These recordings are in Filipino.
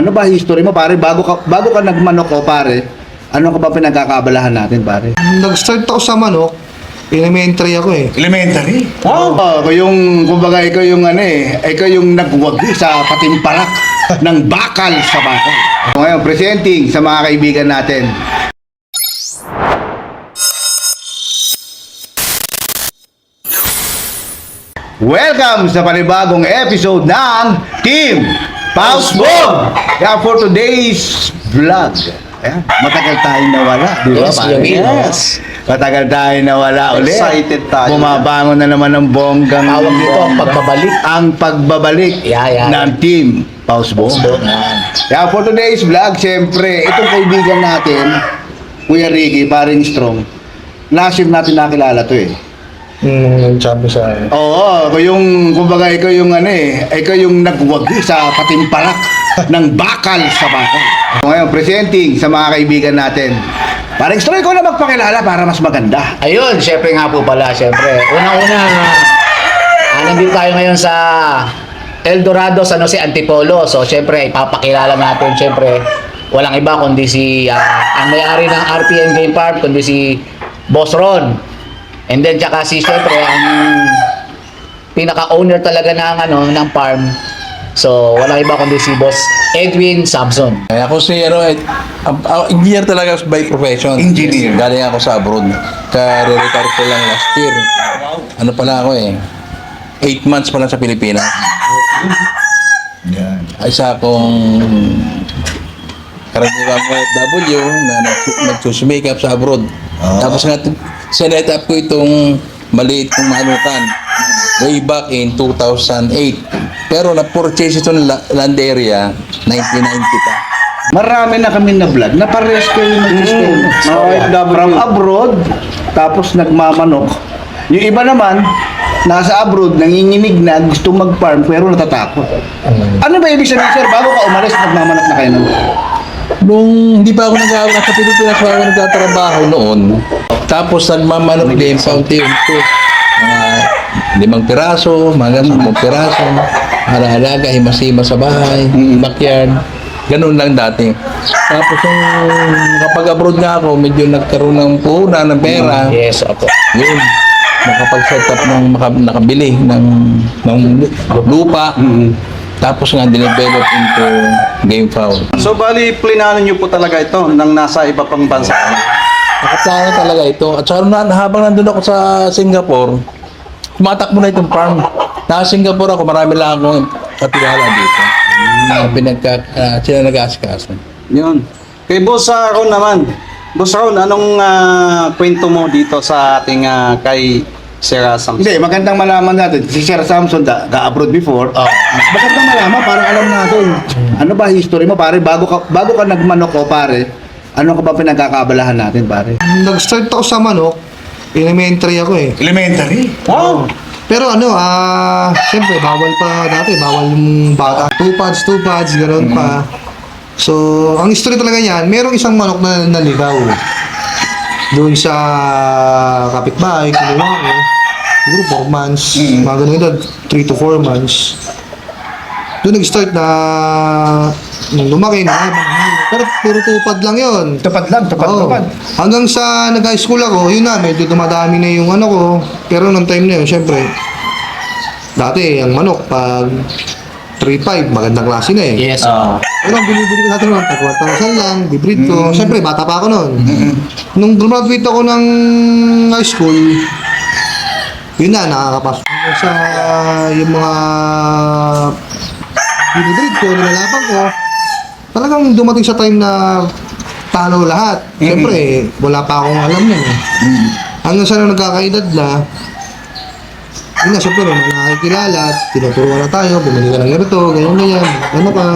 Ano ba history mo, pare? Bago ka nagmanok, o pare, ano ka ba pinagkakabalahan natin, pare? Nag-start ako sa manok, elementary ako eh. Elementary? Ako yung, kumbaga, ikaw yung ikaw yung nagwagi sa patimparak ng bakal sa bakal. Ngayon, presenting sa mga kaibigan natin. Welcome sa panibagong episode ng Team Pausbog! Kaya for today's vlog, matagal tayong nawala, di ba? Yes, pare? yes. Matagal tayong nawala ulit. Excited tayo. Bumabangon na naman ng bonggang Tawag dito ang pagbabalik. Ang pagbabalik Yeah. ng Team Pausbog. Kaya for today's vlog, siyempre, itong kaibigan natin, Kuya Ricky, paring strong, last year natin nakilala to eh. Nag-champion sa Oo, ako yung, kumbaga, ikaw yung ikaw yung nagwagi sa patimparak ng bakal sa bakal. Ngayon, presenting sa mga kaibigan natin. Parang strong, ikaw na magpakilala para mas maganda. Ayun, syempre nga po pala, syempre. Unang-una, nandito tayo ngayon sa El Dorado, San Jose, Antipolo. So, syempre, ipapakilala natin, syempre, walang iba kundi si, ang may-ari ng RPM Game Park, kundi si Boss Ron. And then, tsaka si, syempre, ang pinaka-owner talaga ng farm. So, walang iba kundi si Boss Edwin Samson. Ako si engineer talaga by profession. Engineer. Galing ako sa abroad. Ka-retire ko lang last year. Ano pala ako 8 months pa lang sa Pilipinas. Yan. Isa akong karaniwang OFW na nagsusumikap sa abroad. Tapos nga, sinet up ko itong maliit kong manukan way back in 2008. Pero na-purchase itong land area 1990 pa. Marami na kami na vlog na pares kayo from abroad, tapos nagmamanok. Yung iba naman, nasa abroad, nanginginig na, gusto mag-farm, pero natatakot. Ano ba ibig sabihin, sir? Bago ka umalis, nagmamanok na kayo nun? Nung hindi pa ako nasa Pilipinas, ako nagtatrabaho noon. Tapos nagmamanok din paunti-unti. Mga 5 piraso, mga 10 piraso. Alaga, himas-himas sa bahay, backyard. Ganun lang dati. Tapos kapag abroad nga ako, medyo nagkaroon ng puhunan ng pera. Yes, opo. Yun. Nakapag-set up nakabili ng lupa. Tapos nga dinevelop into game foul. So bali, plinaano nyo po talaga ito nang nasa iba pang bansa? Nakaplano talaga ito. At saka habang nandun ako sa Singapore, tumatakbo na itong farm. Nasa Singapore ako, marami lang akong katiwala dito. Sila nag-aasikaso. Yun. Kay Boss Ron naman. Boss Ron, anong kwento mo dito sa ating kay Sir Samson? Hindi, magandang malaman natin. Si Sir Samson, ga-abroad before. Magandang malaman, parang alam natin. Ano ba history mo, pare? Bago ka nagmanok, o pare, ano ka ba pinagkakabalahan natin, pare? Nag-start ako sa manok, elementary ako eh. Elementary? Wow! Pero siyempre, bawal pa dati, bawal yung bata. 2 pads, gano'n pa. So, ang history talaga niyan, merong isang manok na naligaw. Doon sa kapitbahay, kinuha ko. Siguro 4 months, mga ganun edad, 3 to 4 months. Doon nag-start na nung lumaki na, pero puro tupad lang yon. Tupad lang, Oo. Hanggang sa nag-high school ako, yun na, medyo dumadami na yung ano ko. Pero nung time na yun, syempre, dati, ang manok, pag 3-5, magandang klase na eh. Yes, Pero ang binibili ko natin naman, pag 1,000 lang, bibreed ko. Syempre, bata pa ako noon. Nung graduate ako ng high school, yun na, nakakapasok ko sa yung mga binibreed ko, nilalaban ko. Talagang dumating sa time na talo lahat. Syempre, wala pa akong alam yun eh. Hanggang sa nagkakaedad na, yun na, syempre, may nakakilala, tinuturuan na tayo, bumili ka ng ganito, ganyan, ano ka,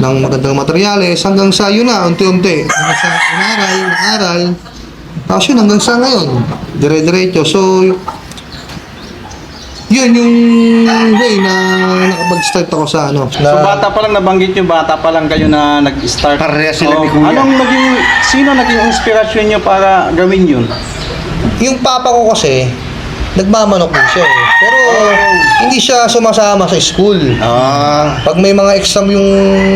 ng magandang materyales, hanggang sa yun na, unti-unti, hanggang sa inaral, tapos yun, hanggang sa ngayon, dire-diretso, so, yun yung way na nakapag-start ako sa ano. So bata pa lang, nabanggit nyo, bata pa lang kayo na nag-start. Parehas sila ni Kuya. Sino naging inspirasyon nyo para gawin yun? Yung papa ko kasi, nagmamanok din siya eh. Pero hindi siya sumasama sa school. Pag may mga exam yung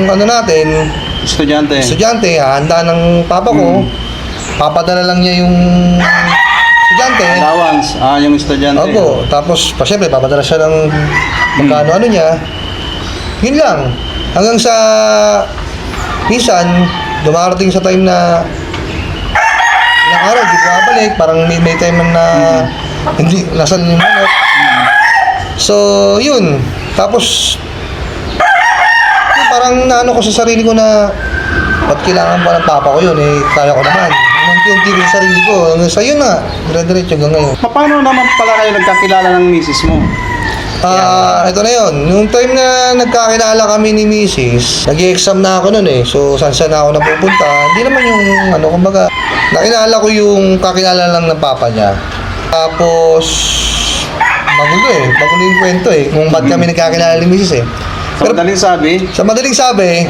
natin, estudyante, handa ng papa ko, papadala lang niya yung estudyante. Allowance, yung estudyante. Opo, tapos syempre papadala siya ng magkano niya. Yun lang. Hanggang sa minsan, dumarating sa time na ilang araw, di ko babalik. Parang may time na hindi, nasan yung manok. So, yun. Tapos, parang naano ko sa sarili ko na ba't kailangan pa ng papa ko yun eh, kaya ko naman. Unti-unti ko sa sarili ko. Hanggang sa yun na, dire-diretso hanggang ngayon. Paano naman pala kayo nagkakilala ng misis mo? Ito na yun. Yung time na nagkakilala kami ni Mrs., nag-exam na ako nun eh. So, saan na ako napupunta. Hindi naman yung, kumbaga, nakilala ko yung kakilala lang ng papa niya. Tapos, magulo yung kwento eh. Kung ba't kami nagkakilala ni Mrs. eh. Sa madaling sabi, Sa madaling sabi,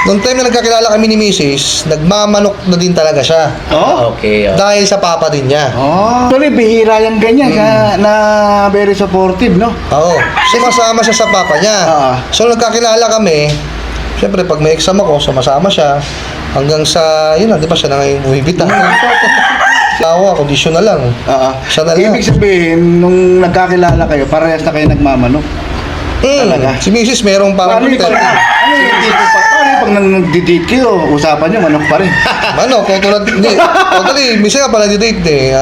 nung time na nagkakilala kami ni Mrs., nagmamanok na din talaga siya. Okay. Dahil sa papa din niya. Actually, bihira yung ganyan na very supportive, no? Oo. Sumasama siya sa papa niya. So, nagkakilala kami. Siyempre, pag may exam ako, sumasama siya. Hanggang sa, yun na, di ba siya na ngayon bumibita. Ako, kondisyon na lang. Siya na lang. Ibig sabihin, nung nagkakilala kayo, parehas na kayo nagmamanok. Talaga? Si Mrs. merong parang Paano yung pag nag-date kayo, usapan nyo, manok pa rin. Manok, totally, minsan nga pala di-date eh.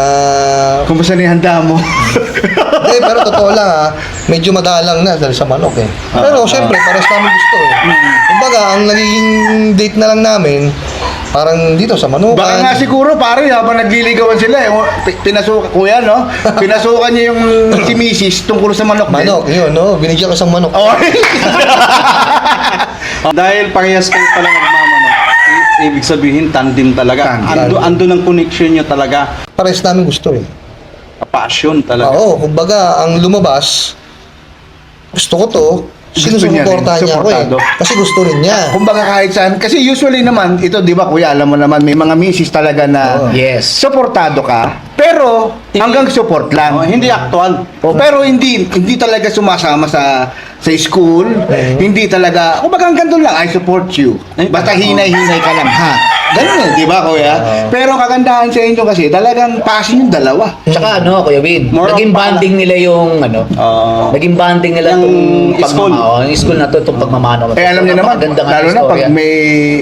Kumusta na yung handa mo? Hindi, pero totoo lang medyo madalang na dahil sa manok eh. Pero syempre, pares namin gusto eh. Kumbaga, ang nagiging date na lang namin, parang dito sa manukan. Baka nga siguro, pare, habang nagliligawan sila, pinasukan, kuya, no? Pinasukan niya yung si Mrs. tungkol sa manok. Manok, yun, no? Binigyan ko isang manok. dahil parehas kayo pala nagmamanok, ibig sabihin, tandem talaga. Tandem. Ando ng connection nyo talaga. Pares namin gusto eh. Passion talaga. Oo, kumbaga, ang lumabas, gusto ko to, sinusuportahan niya ako eh. Suportado. Kasi gusto rin niya. Kumbaga kahit saan, kasi usually naman, ito di ba kuya, alam mo naman, may mga misis talaga na Yes. suportado ka, pero hanggang support lang. Hindi actual. Pero hindi talaga sumasama sa school, hindi talaga, kumbaga hanggang doon lang, I support you. Basta hinay-hinay ka lang, ha? Ganun eh, di ba kuya? Pero kagandahan sa inyo kasi, talagang passion yung dalawa. Tsaka Kuya Win, More naging of bonding nila yung naging bonding nila Yung itong school. yung school na to, itong pagmamano. Eh alam niyo naman, Napakaganda nga lalo ng na pag storya. may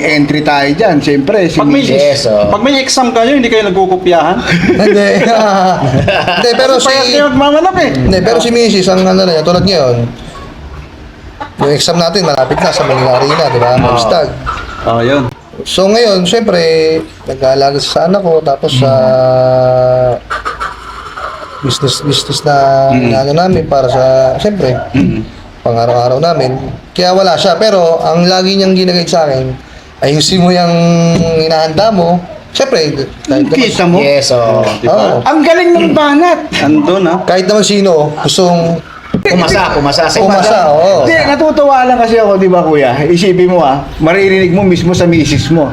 entry tayo dyan, siyempre, si Pag may, Mrs. pag may exam kayo, hindi kayo nagkukopyahan. Hindi. Hindi, pero si... Parehas kayo magmamanok eh. Hindi, pero si Mrs. ang na, tulad ngayon, yung exam natin malapit na sa Manila Arena, di ba? Magstag. Yun. So ngayon, syempre, nag-aalaga sa anak ko, tapos sa business na namin para sa, syempre, pang araw-araw namin. Kaya wala siya, pero ang lagi niyang ginagay sa akin, ayusin mo yung hinahanda mo. Syempre, Kita mo? Yes, Oo. Ang galing ng banat. Andun Kahit naman sino, gustong Pumasa sa pumasa, oo. Hindi, natutuwa lang kasi ako, di ba kuya? Isipin mo maririnig mo mismo sa misis mo.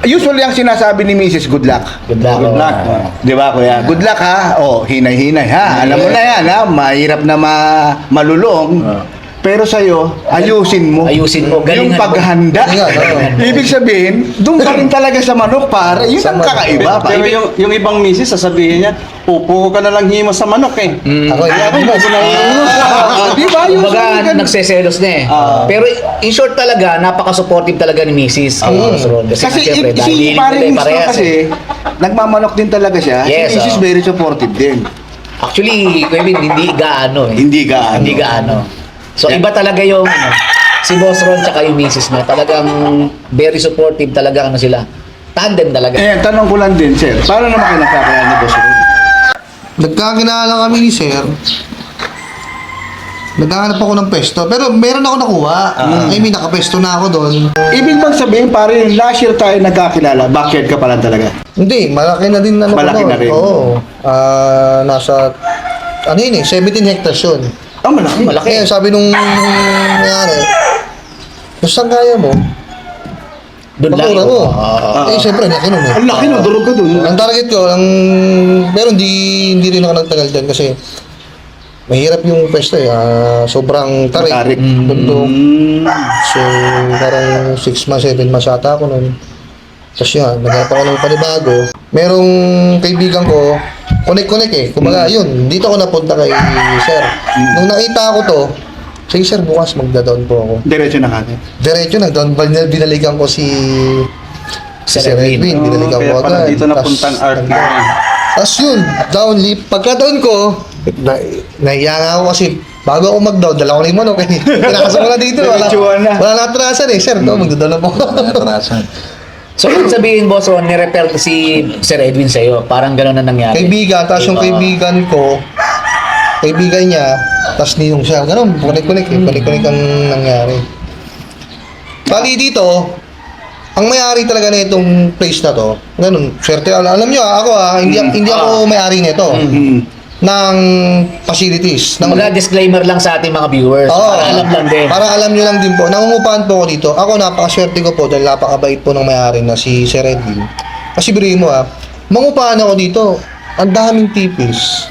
Usually ang sinasabi ni misis, good luck. Good luck. Good luck. Di ba kuya? Good luck ha. Hinay-hinay ha. Alam mo na yan ha. Mahirap na malulong. Pero sa'yo, ayusin mo. Ayusin mo. Yung Galingan mo. paghahanda. Galingan, Ibig sabihin, doon pa rin talaga sa manok, pare. Yun ang kakaiba. Pero yung ibang misis, sasabihin niya, pupo ka na lang himo sa manok eh. Ako, Di ba? Kumbaga, Usually, nagseselos na eh. Pero in short talaga, napaka-supportive talaga ni Mrs. Ron. Kasi siyempre, si dahil pare nila Misto parehas kasi, nagmamanok din talaga siya. Yes, Si Mrs. very supportive din. Actually, Kuya Win, hindi gaano eh. Hindi gaano. Hindi gaano. So, iba talaga yung si Boss Ron tsaka yung Mrs. niya. Talagang very supportive talaga sila. Tandem talaga. Tanong ko lang din, sir. Paano naman kayo nagkakilala ni Boss Ron? nagkakilala kami ni Sir. Naghahanap ako ng pesto. Pero meron ako nakuha. I mean, nakapesto na ako doon. Ibig bang sabihin, pare, last year tayo nagkakilala, backyard ka pa lang talaga? Hindi, malaki na din Malaki ko na rin. Oo. Nasa, 17 hectares yun. Malaki. Malaki. Kaya sabi nung nangyari, kung saan kaya mo, Doon lang. bakura mo. Oo. Siyempre, laki nun eh. Ang laki no, durog ka dun. Ang target ko, pero hindi rin ako nagtagal dyan kasi mahirap yung pwesto eh. Sobrang tarik. Tarik. Bundok. So, parang 6 months, 7 months ata ako nun. Tapos yan, naghanap ako ng panibago. Merong kaibigan ko, connect eh. Kumbaga, yun, dito ako napunta kay sir. Nung nakita ko to, sige sir, bukas magda-down po ako. Diretso na kanya. Diretso, nag-down, binalikan ko si Sir Edwin. Binalikan ko Kaya pala agad. dito napuntang RP. Tapos yun, down leap. Pagka-down ko, nahiya nga ako kasi bago ako mag-down, dala ko na yung manok eh. Pinakasama ko na dito. Diretsuhan na. Wala natrasan eh. Sir, magda-down na po. Natarasan. So, ibig sabihin, boss, Ron, ni-refer si Sir Edwin sa'yo. Parang gano'n na nangyari. Kaibigan, tapos yung kaibigan ko, kaibigan niya, tapos ninong siya. Ganun, connect ang nangyari. Bali dito, ang may-ari talaga na itong place na to, ganun, swerte, alam nyo ako hindi ako may-ari nito ng facilities. Ng, Disclaimer lang sa ating mga viewers. Oo. Para alam lang din. Para alam nyo lang din po, nangungupahan po ako dito. Ako napakaswerte ko po dahil napakabait po ng may-ari na si Sir Edwin. Kasi birihin mo mangupahan ako dito. Ang daming tipis.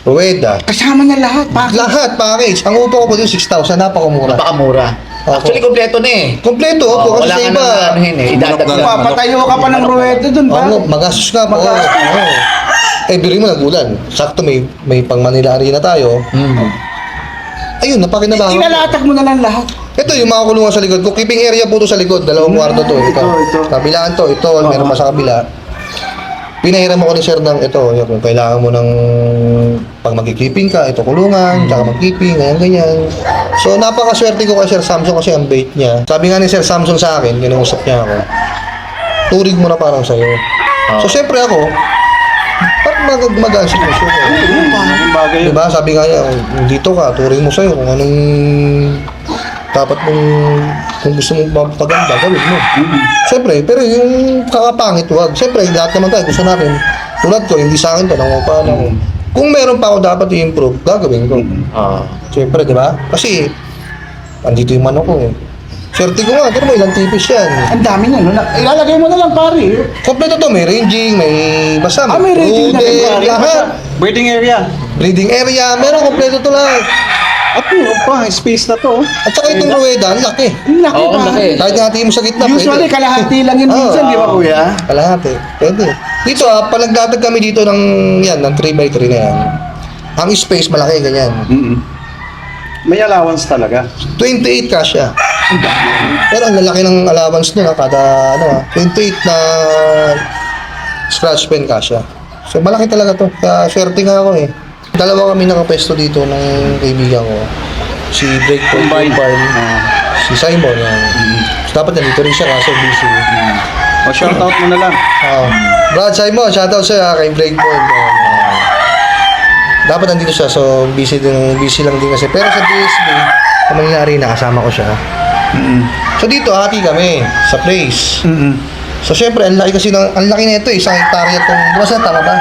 Rueda. Kasama na lahat. Lahat, package. Ang upo ko po dito, 6,000. Napakamura. Napakamura. Opo. Actually, kompleto na eh. Kompleto, opo. Wala Kasi sa ka iba, nang anuhin eh. Idadagdag. Papatayo ka pa ng ruwete dun ba? magastos ka po. Magastos. Oo. Eh, biri mo nagulan. Sakto may pang Manila Arena tayo. Ayun, napakinabangan. Inalatak mo na lang lahat. Ito yung mga kulungan sa likod. Kung keeping area po to sa likod, dalawang kwarto to. ito. Kabilaan to, ito, meron pa sa kabila. Pinahiram ako ni sir ng ito, yung kung kailangan mo ng pag magkikiping ka, ito kulungan, tsaka magkiping, ganyan. So, napakaswerte ko kay Sir Samson kasi ang bait niya. Sabi nga ni Sir Samson sa akin, kinausap niya ako, turig mo na parang sa'yo. So, syempre ako, parang magaan sitwasyon ko. Yung bagay yun. Diba? Sabi nga niya, dito ka, turing mo sa'yo kung anong dapat mong, kung gusto mong mapaganda, gawin mo. Siyempre, pero yung kakapangit, wag. Siyempre, lahat naman tayo, gusto natin. Tulad ko, hindi sa akin to, nangungupahan ako. Kung meron pa ako dapat i-improve, gagawin ko. Siyempre, di ba? Kasi, andito yung manok ko eh. Swerte ko nga, pero mo ilang tipis yan. Ang dami niya, no? Ilalagay mo na lang, pare. Kompleto to, may ranging, may basta, May ranging na rin, rudel, pare. lahat. Breeding area. Breeding area, meron kompleto to lahat. At puro pa, space na to. At saka itong rueda, ang laki. Ang laki Oo, ang pare. laki. Kahit hati mo sa gitna, Usually, pwede. kalahati lang yun minsan, di ba kuya? Kalahati, pwede. Dito palagdatag kami dito ng, yan, ng 3x3 na yan. Ang space, malaki, ganyan. May allowance talaga. 28 kasya. Pero ang lalaki ng allowance nila kada 28 na scratch pen kasya. So malaki talaga to. Kaya swerte nga ako eh. Dalawa kami nakapesto dito ng kaibigan ko. Si Breakpoint Combine. Farm, si Simon. Yan. So, dapat nandito rin siya kaso busy. O, shoutout mo na lang. Brad Simon, shoutout sa'yo kay Breakpoint. Dapat nandito siya, so busy lang din kasi. Pero sa DSB, sa Manila Arena, kasama ko siya. So dito, hati kami sa place. So syempre, ang laki kasi ang laki na ito, isang hektarya tong, di ba sir, tama ba?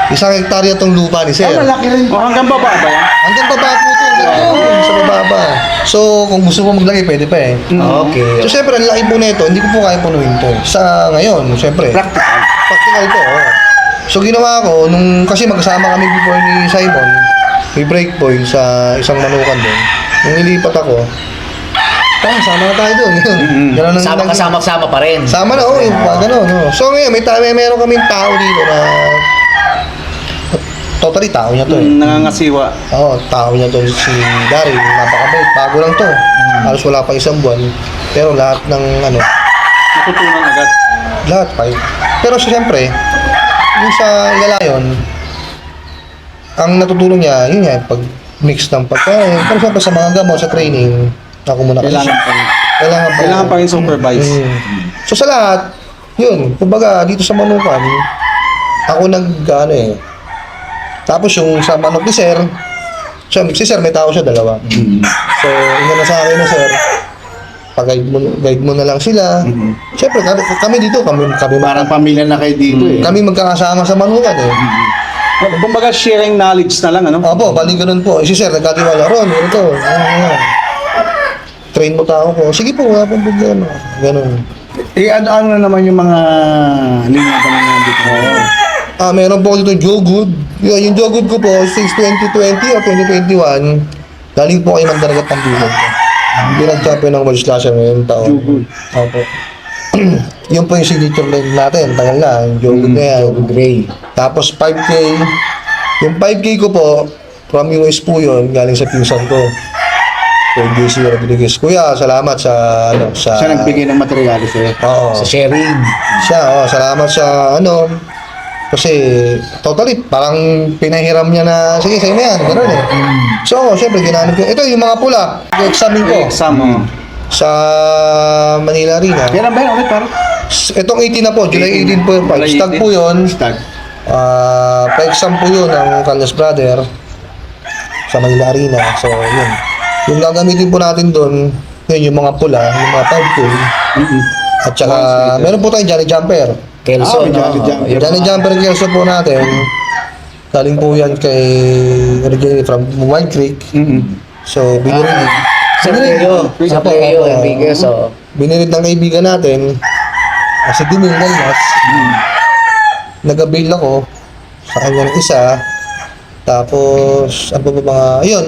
Isang hektarya tong lupa ni sir. Ay, malaki rin. O, hanggang baba ba yan? Hanggang baba po ito, sa baba. So kung gusto mo maglagay, pwede pa eh. Okay. So syempre, ang laki po na ito, hindi ko po kaya punuin to. Sa ngayon, syempre. Practical ito, So ginawa ko, kasi magkasama kami before ni Simon, may breakpoint sa isang manukan doon. Nung nilipat ako, sama na tayo doon. Ganun ang Sama pa rin. Sama na, yung gano'n. No. So ngayon, meron kaming tao dito na totally tao niya to eh. Nangangasiwa. Oo, tao niya to si Daryl, napakabait. Bago lang to. Halos wala pa isang buwan. Pero lahat ng Natutunan agad. lahat pa. Pero siyempre, yung sa Galayon, ang natutulong niya, yun nga, pag mix ng pagkain. Pero siyempre sa mga gamot, sa training, ako muna kasi. Kailangan pa rin supervise. So sa lahat, yun, kumbaga dito sa manukan, ako tapos yung sa manok ni sir, si sir, may tao siya, dalawa. So, yun na sa akin na sir, pag-guide mo na lang sila. Siyempre, kami dito, Parang pamilya na kayo dito eh. kami magkakasama sa manukan eh. Kumbaga sharing knowledge na lang, ano? Opo, bali ganun po. Si sir, nagkatiwala, Ron, ito. Train mo tao ko. Sige po, wala pong problema. Ganun. Ano na naman yung mga linya ka na nandito? Meron po ako dito Joe Good. Yung Joe Good ko po, since 2020 o 2021, galing po kayo ng Daragat ng Bilog. Hindi nag-champion ng World Slasher ngayong taon. Joe Good. Opo. Yun po yung signature line natin, tagal na, yung Joe Good na yan. Gray. Tapos 5K, yung 5K ko po, from US po yun, galing sa pinsan ko. Kay JC Rodriguez. Kuya, salamat sa, Siya nagbigay ng materyales eh. Oo. Sa sharing. Siya, salamat sa, kasi, totally, parang pinahiram niya na, sige, sa'yo na yan, gano'n eh. So, syempre, ginamit ko. Ito, yung mga pula, examine ko Exam, sa Manila Arena. Kailan ba yun ulit pare? Itong 18 na po, July 18 po yung July stag 18. po yun. Start. Pa-exam po yun ng Caldas Brother sa Manila Arena. So, yun. Yung gagamitin po natin doon, yun yung mga pula, yung mga 5K. At saka, meron po tayong Johnny Jumper. Kelso, may Johnny Jumper. Yung Johnny mga- Jumper Kelso po natin. Galing po yan kay originally from Wild Creek. So, binirid. Sa Playo. Sa Playo, Enriquez. So, Binirid ng kaibigan natin. Kasi Dinil Galmas. Nag-avail ako sa kanya ng isa. Tapos, ano ba mga... Ayun,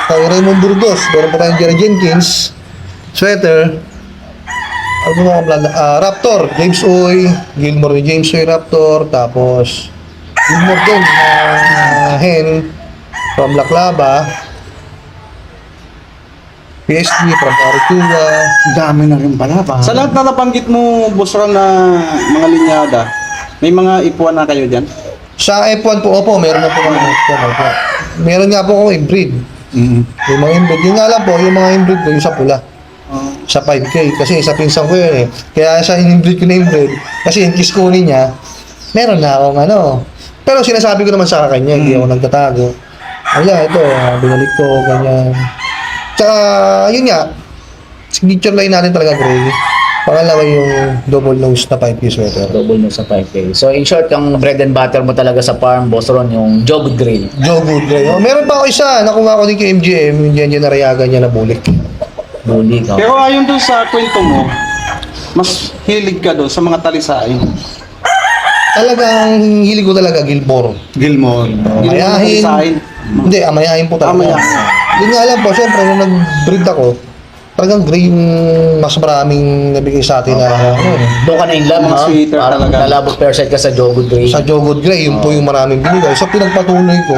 kay Raymond Burgos. Meron po tayong Jerry Jenkins. Sweater. Ano ba mga brand? Raptor. James Uy. Gilmore ni James Uy Raptor. Tapos, Gilmore din. Hen. From Laclaba. PSG from Artua. Ang dami na rin pala pa. Sa lahat na nabanggit mo, Boss Ron, na mga linyada, may mga ipuan na kayo dyan? Sa F1 po, opo, meron na po kami F1. Opo. Meron nga po akong inbreed. Yung mga inbreed. Yung nga lang po, yung mga inbreed ko, yung sa pula. Sa 5K. Kasi sa pinsan ko yun eh. Kaya sa inbreed ko na inbreed, kasi yung kiss kunin niya, meron na akong Pero sinasabi ko naman sa kanya, hindi ako nagtatago. Ayan, ito, binalik ko, ganyan. Tsaka, yun nga, signature line natin talaga gray. Pangalawa yung double nose na 5K sweater. double mo sa 5K. So, in short, ang bread and butter mo talaga sa farm, Boss Ron, yung Joe Good Grill. Joe Good Gray. Meron pa ako isa, nakuha ko din kay MGM, yung dyan narayagan niya na bulik. Bulig. Oh. Pero ayon dun sa kwento mo, mas hilig ka doon sa mga talisain. Talagang hilig ko talaga Gilmore. Gilmore. Mayahin. Talisain. Hindi, amayahin po talaga. Amayahin. Yun nga alam po, syempre, nung nag-breed ako, talagang gray yung mas maraming nabigay sa atin na Doon ka na in love, Mga no? sweater Parang talaga. nalabot parasite ka sa Joe Good Grill. sa Joe Good Gray, yun po yung maraming binigay. So, pinagpatuloy ko.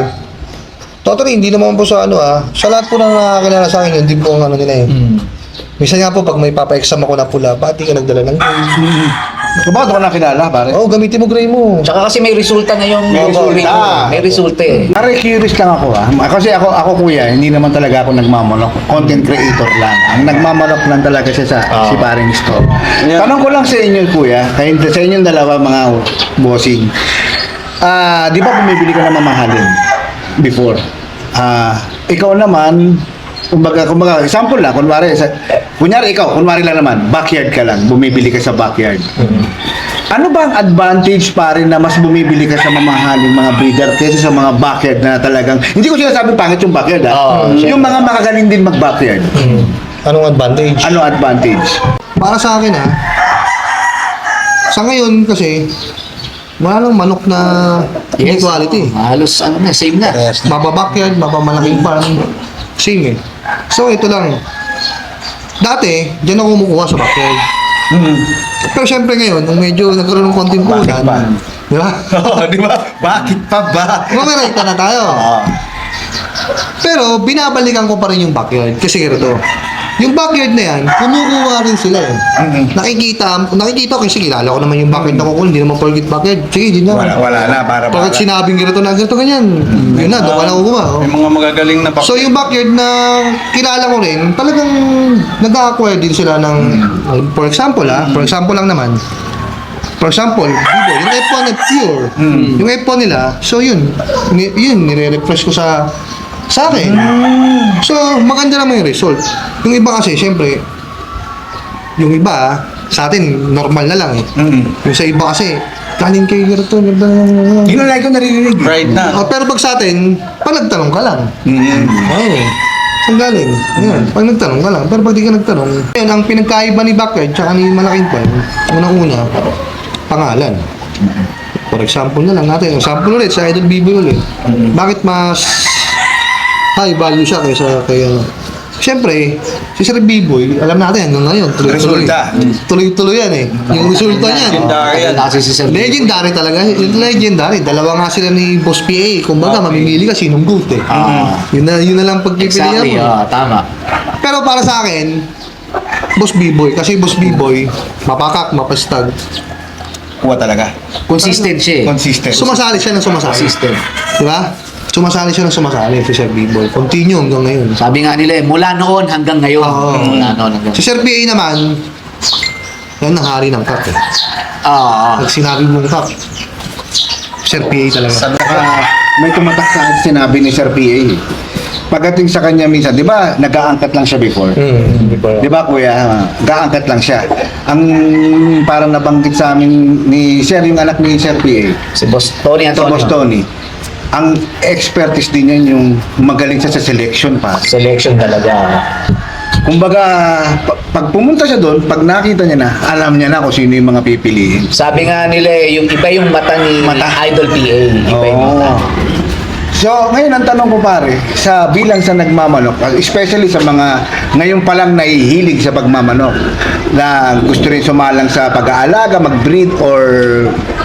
Totally, hindi naman po sa sa lahat po na nakakilala sa akin, yun din po ang nila eh. Minsan nga po, pag may papa-exam ako na pula, ba't di ka nagdala ng gray? Bakit ko nakilala pare? Oo, gamitin mo gray mo. Tsaka kasi may resulta na yung May Joe Good resulta. Grill. May resulta eh. Pare, curious lang ako Kasi ako kuya, hindi naman talaga ako nagmamanok. Content creator lang. Ang nagmamanok lang talaga siya si paring Sto. Yeah. Tanong ko lang sa inyo kuya, sa inyong dalawa mga bossing. Di ba bumibili ka ng mamahalin before? Ikaw naman, kumbaga, example lang, kunyari lang naman, backyard ka lang, bumibili ka sa backyard. Ano ba ang advantage pare na mas bumibili ka sa mamahaling mga breeder kaysa sa mga backyard na talagang, hindi ko sinasabi pangit yung backyard yung mga makagaling din mag-backyard. Anong advantage? Ano advantage? Para sa akin sa ngayon kasi, wala lang manok na quality. Halos same na. Mababackyard, mapamalaking farm, same eh. So ito lang, dati, dyan ako kumukuha sa backyard. Pero syempre ngayon, nung medyo nagkaroon ng konting Bakit ba? kulan, di ba? Di ba? Bakit pa ba? Mamerita na tayo. Pero binabalikan ko pa rin yung backyard. Kasi ganito, yung backyard na yan, kumukuha rin sila eh. Nakikita ko kasi kilala ko naman yung backyard na kukunin, hindi naman forget backyard. Sige, din na. Wala na, para Pagkat sinabing ganito na ganito, ganyan. Yun na, doon ka na kukuha. Oh. May mga magagaling na So yung backyard na kilala ko rin, talagang nag-acquire din sila ng, for example lang naman, for example, Vivo, yung F1 at Pure, yung F1 nila, so yun nire-refresh ko sa akin. So, maganda naman yung result. Yung iba kasi, syempre, yung iba, sa atin, normal na lang eh. Yung sa iba kasi, kanin kayo ganito, Yun ang like ko naririnig. Right na. pero pag sa atin, pag nagtanong ka lang. Oo. Saan galing? Ayan, pag nagtanong ka lang. Pero pag di ka nagtanong, yun, ang pinagkaiba ni Backyard tsaka ni Malaking Pan, unang-una, pangalan. For example na lang natin, example ulit sa Idol Biboy ulit. Bakit mas high value siya kay ano? Siyempre, si Sir Biboy, alam natin hanggang ngayon, tuloy-tuloy. Resulta. Tuloy-tuloy yan eh. Yung resulta niyan. Legendary yan. Kasi si Sir Legendary talaga. Legendary. Dalawa nga sila ni Boss PA. Kumbaga, mamimili ka sinong goat eh. Yun na lang pagpipilian Exactly, mo. tama. Pero para sa akin, Boss B-Boy. Kasi Boss B-Boy, mapakak, mapastag. Kuha talaga. Consistent siya eh. Consistent. Sumasali siya ng sumasali. Consistent. Diba? Sumasali siya ng sumasali si Sir B-Boy. Continue hanggang ngayon. Sabi nga nila mula noon hanggang ngayon. Oo. Mula noon hanggang Si Sir PA naman, yan ang hari ng cup eh. Pag sinabi mong cup, Sir PA talaga. May tumatak sa akin sinabi ni Sir PA. Pagdating sa kanya minsan, di ba, nag-aangkat lang siya before? Di ba, kuya? Nag-aangkat lang siya. Ang parang nabanggit sa amin ni Sir, yung anak ni Sir PA, Si Boss Tony sa Antonio. Boss Tony, ang expertise din niya yung magaling siya sa selection pa. Selection talaga. Kumbaga, pag pumunta siya doon, pag nakita niya na, alam niya na kung sino yung mga pipiliin. Sabi nga nila yung iba yung mata ni Idol PA. Iba yung mata. So, ngayon ang tanong ko pare, sa bilang sa nagmamanok, especially sa mga ngayon pa lang nahihilig sa pagmamanok, na gusto rin sumalang sa pag-aalaga, mag-breed or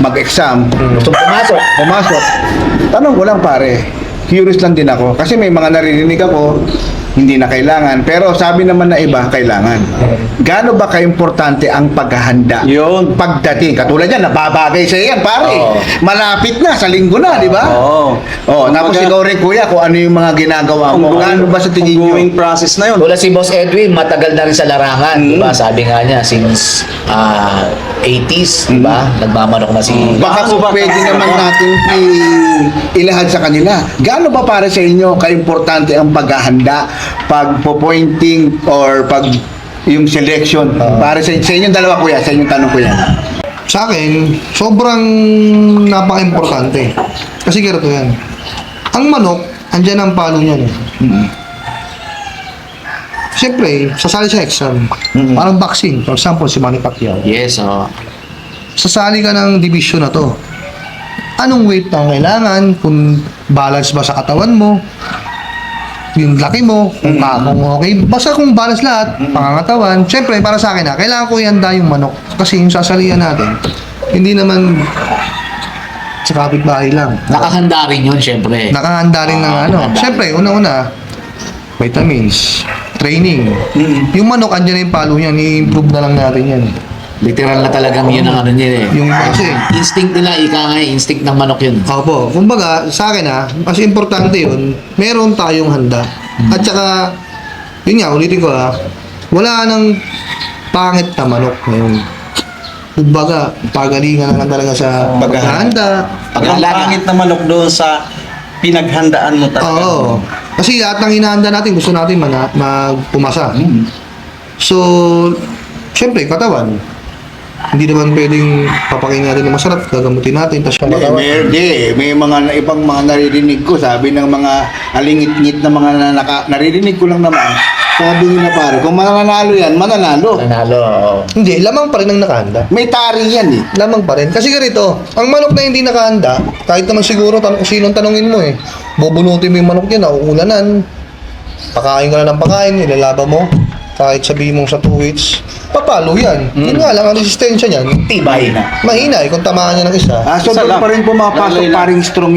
mag-exam, Gusto pumasok. pumasok. Tanong ko lang pare, curious lang din ako. Kasi may mga naririnig ako, hindi na kailangan. Pero sabi naman na iba, kailangan. Gaano ba kaimportante ang paghahanda? Yun. Pagdating. Katulad yan, nababagay sa yan, pare. Oo. Malapit na, sa linggo na, di ba? Oo. Oh, tapos ikaw rin kuya, kung ano yung mga ginagawa mo. Gaano ba sa tingin nyo? Ongoing process na yun. Tulad si Boss Edwin, matagal na rin sa larangan, di ba? Sabi nga niya, since 80s, di ba? Nagmamanok na si... Baka kung pwede naman natin ilahad sa kanila. Gaano ba para sa inyo kaimportante ang paghahanda, pag-pointing or pag yung selection? Para sa inyong dalawa kuya, sa inyong tanong ko yan. Sa akin, sobrang napaka-importante. Kasi ganito yan. Ang manok, andyan ang palo niyan eh. Siyempre, sasali sa exam. Parang boxing. For example, si Manny Pacquiao. Yes, Sasali ka ng division na to. Anong weight ang kailangan? Kung balance ba sa katawan mo? Yung laki mo? Kung okay? Basta kung balance lahat, pangangatawan. Siyempre, para sa akin kailangan ko ihanda yung manok. Kasi yung sasalihan natin, hindi naman sa kapitbahay lang. Nakahanda rin yun, syempre. Nakahanda rin ng ano. Siyempre, una-una, vitamins, training. Yung manok, andyan na yung palo niyan. I-improve na lang natin yan. Literal na talagang yun ang ano niya eh. Yung kasi, Instinct nila, ika nga instinct ng manok yun. opo, kumbaga, sa akin mas importante yun, meron tayong handa. At saka, yun nga, ulitin ko wala nang pangit na manok ngayon. Kumbaga, pagalingan na lang talaga sa paghahanda. Ang pangit na manok doon sa pinaghandaan mo talaga. Oo. Kasi lahat ng hinahanda natin, gusto natin magpumasa. So, syempre, katawan. Hindi naman pwedeng papakain natin ng masarap, gagamutin natin, tapos pangkatawan. May mga ibang mga naririnig ko, sabi ng mga alingit-ngit na mga naririnig ko lang naman. Sabi nila pare, kung mananalo yan, mananalo. Nanalo. Hindi, lamang pa rin ang nakahanda. May tari yan eh. Lamang pa rin. Kasi ganito, ang manok na hindi nakahanda, kahit naman siguro kung sinong tanongin mo bubunutin mo yung manok yan, nauulanan, pakain ka na ng pakain, ilalaba mo, kahit sabihin mo sa 2 weeks, papalo yan. Yun nga lang, ang resistensya niyan, Tibay na. mahina kung tamaan niya ng isa. So Isa doon lang. pa rin pumapasok Lalay lang. paring strong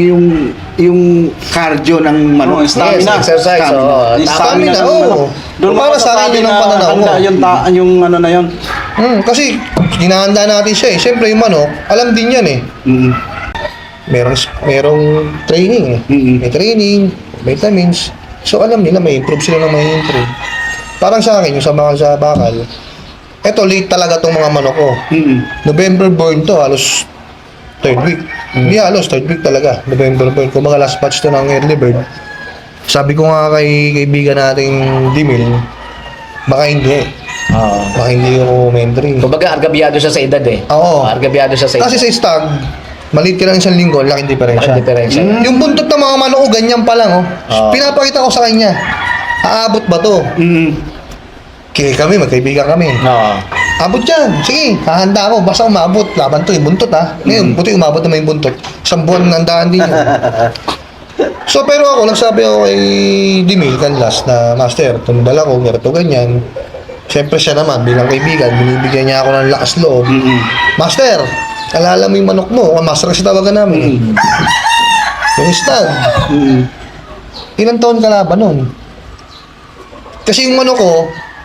yung cardio ng manok. Oo, stamina. Yes, exercise. Stamina. Yung Stamina, ng oo. manok. Doon mo Para sa akin, masasabi yun ang na pananaw ko. handa yung ano na yun. Kasi, ginahanda natin siya eh. Siyempre, yung manok, alam din yan eh. Merong training eh. May training, vitamins. So, alam nila, may improve sila ng may improve. Parang sa akin, yung sa bakal, eto, late talaga tong mga manok ko. November born to, halos 3rd week. Hindi halos, 3rd week talaga. November born. Kung mga last batch to ng early bird, sabi ko nga kay kaibigan nating Dimil, baka hindi. Baka hindi ako mentry. Kumbaga, argabyado siya sa edad eh. Oo. Argabyado siya sa edad. Kasi sa stag, maliit ka lang isang linggo, laking diferensya. Ang diferensya. Yung buntot ng mga manok ko, ganyan pa lang. Oo. Pinapakita ko sa kanya, aabot ba to? Kaya kami, magkaibigan kami. Oo. abot yan. Sige, hahanda ako. Basta umabot. Laban to, yung buntot ha. Ngayon, buti umabot naman yung buntot. Isang buwan handaan din yun. So, pero ako, nagsabi ako kay Dimil Canlas na, Master, tumudal ako, ganito, ganyan. Siyempre siya naman, bilang kaibigan, binibigyan niya ako ng lakas loob. Master, alala mo yung manok mo. Master kasi tawagan namin. Yung stud. Ilang taon ka laban nun? Kasi yung manok ko,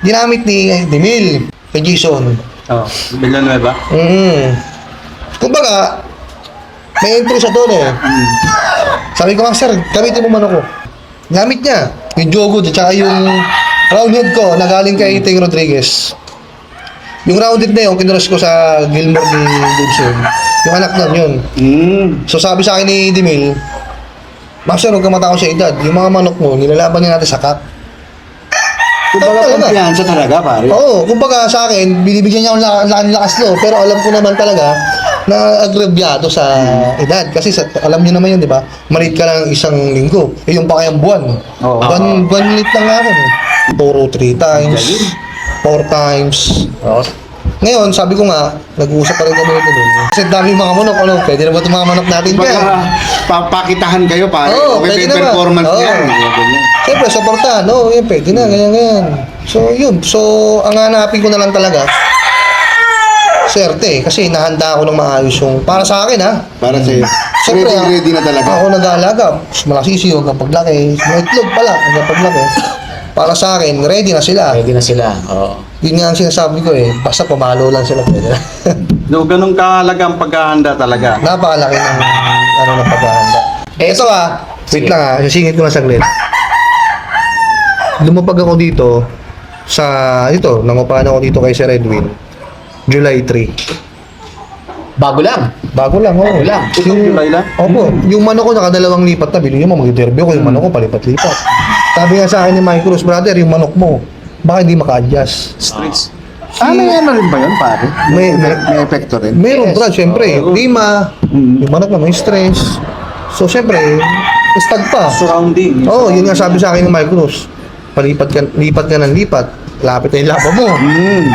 ginamit ni Dimil, kay Jason. Oh, Villanueva. Kumbaga, may entry sa doon eh. Sabi ko, Master, gamitin mo manok ko. Gamit niya. Yung Jogo, tsaka yung roundhead ko na galing kay Ting Rodriguez. Yung roundhead na yun, kinuras ko sa Gilmore ni Gibson. Yung anak nun yun. So sabi sa akin ni Dimil, Master, huwag ka matakot sa edad. Yung mga manok mo, nilalaban niya natin sa kak. Kumbaga, kumpiyansa talaga, pare. Oo, kumbaga sa akin, binibigyan niya akong lakas no, pero alam ko naman talaga na agrabyado sa edad. Kasi alam niyo naman yun, di ba? Malit ka lang isang linggo. Eh, yung pa kayang buwan. Oo. Buwan lit lang ako. Puro 3 times, 4 times. Ngayon, sabi ko nga, nag-uusap pa rin kami nito doon. Kasi dami mga manok, ano, pwede na ba itong mga manok natin Kumbaga, dyan? papakitahan kayo, pare. Oo, Okay, pwede may naman. performance Oo. yan. Ganyan. Siyempre, supportahan. Oo, yun, pwede na, ganyan. So, yun. So, ang hanapin ko na lang talaga, swerte. Kasi nahanda ako ng maayos yung, para sa akin, ha? Para sa'yo. Siyempre, Ready na talaga. ako nag-aalaga. Malasisi hanggang paglaki. Mga itlog pala hanggang paglaki. Para sa akin, ready na sila. Pwede na sila. Oo. Yun nga ang sinasabi ko eh. Basta pumalo lang sila. Pwede na. No, ganun kahalaga ang paghahanda talaga. Napakalaki ng ng paghahanda. Ito wait lang sisingit ko na saglit. Lumapag ako dito sa, nangupahan ako dito kay Sir Edwin. July 3. Bago lang. Bago lang, oo. Bago lang. July lang? Opo, yung manok ko nakadalawang lipat na, bilhin mo, mag-interview ko, yung manok ko palipat-lipat. Sabi nga sa akin ni Mike Cruz, brother, yung manok mo, baka hindi maka-adjust. Streets. May ano rin ba yun, pare? May- May epekto rin. Meron, brad, syempre, lima, yung manok na may stress. So, syempre, stag pa. Surrounding. Oo, yun nga sabi sa akin ni Mike Cruz. Lipat ka ng lipat. Lapit na yung lapa mo.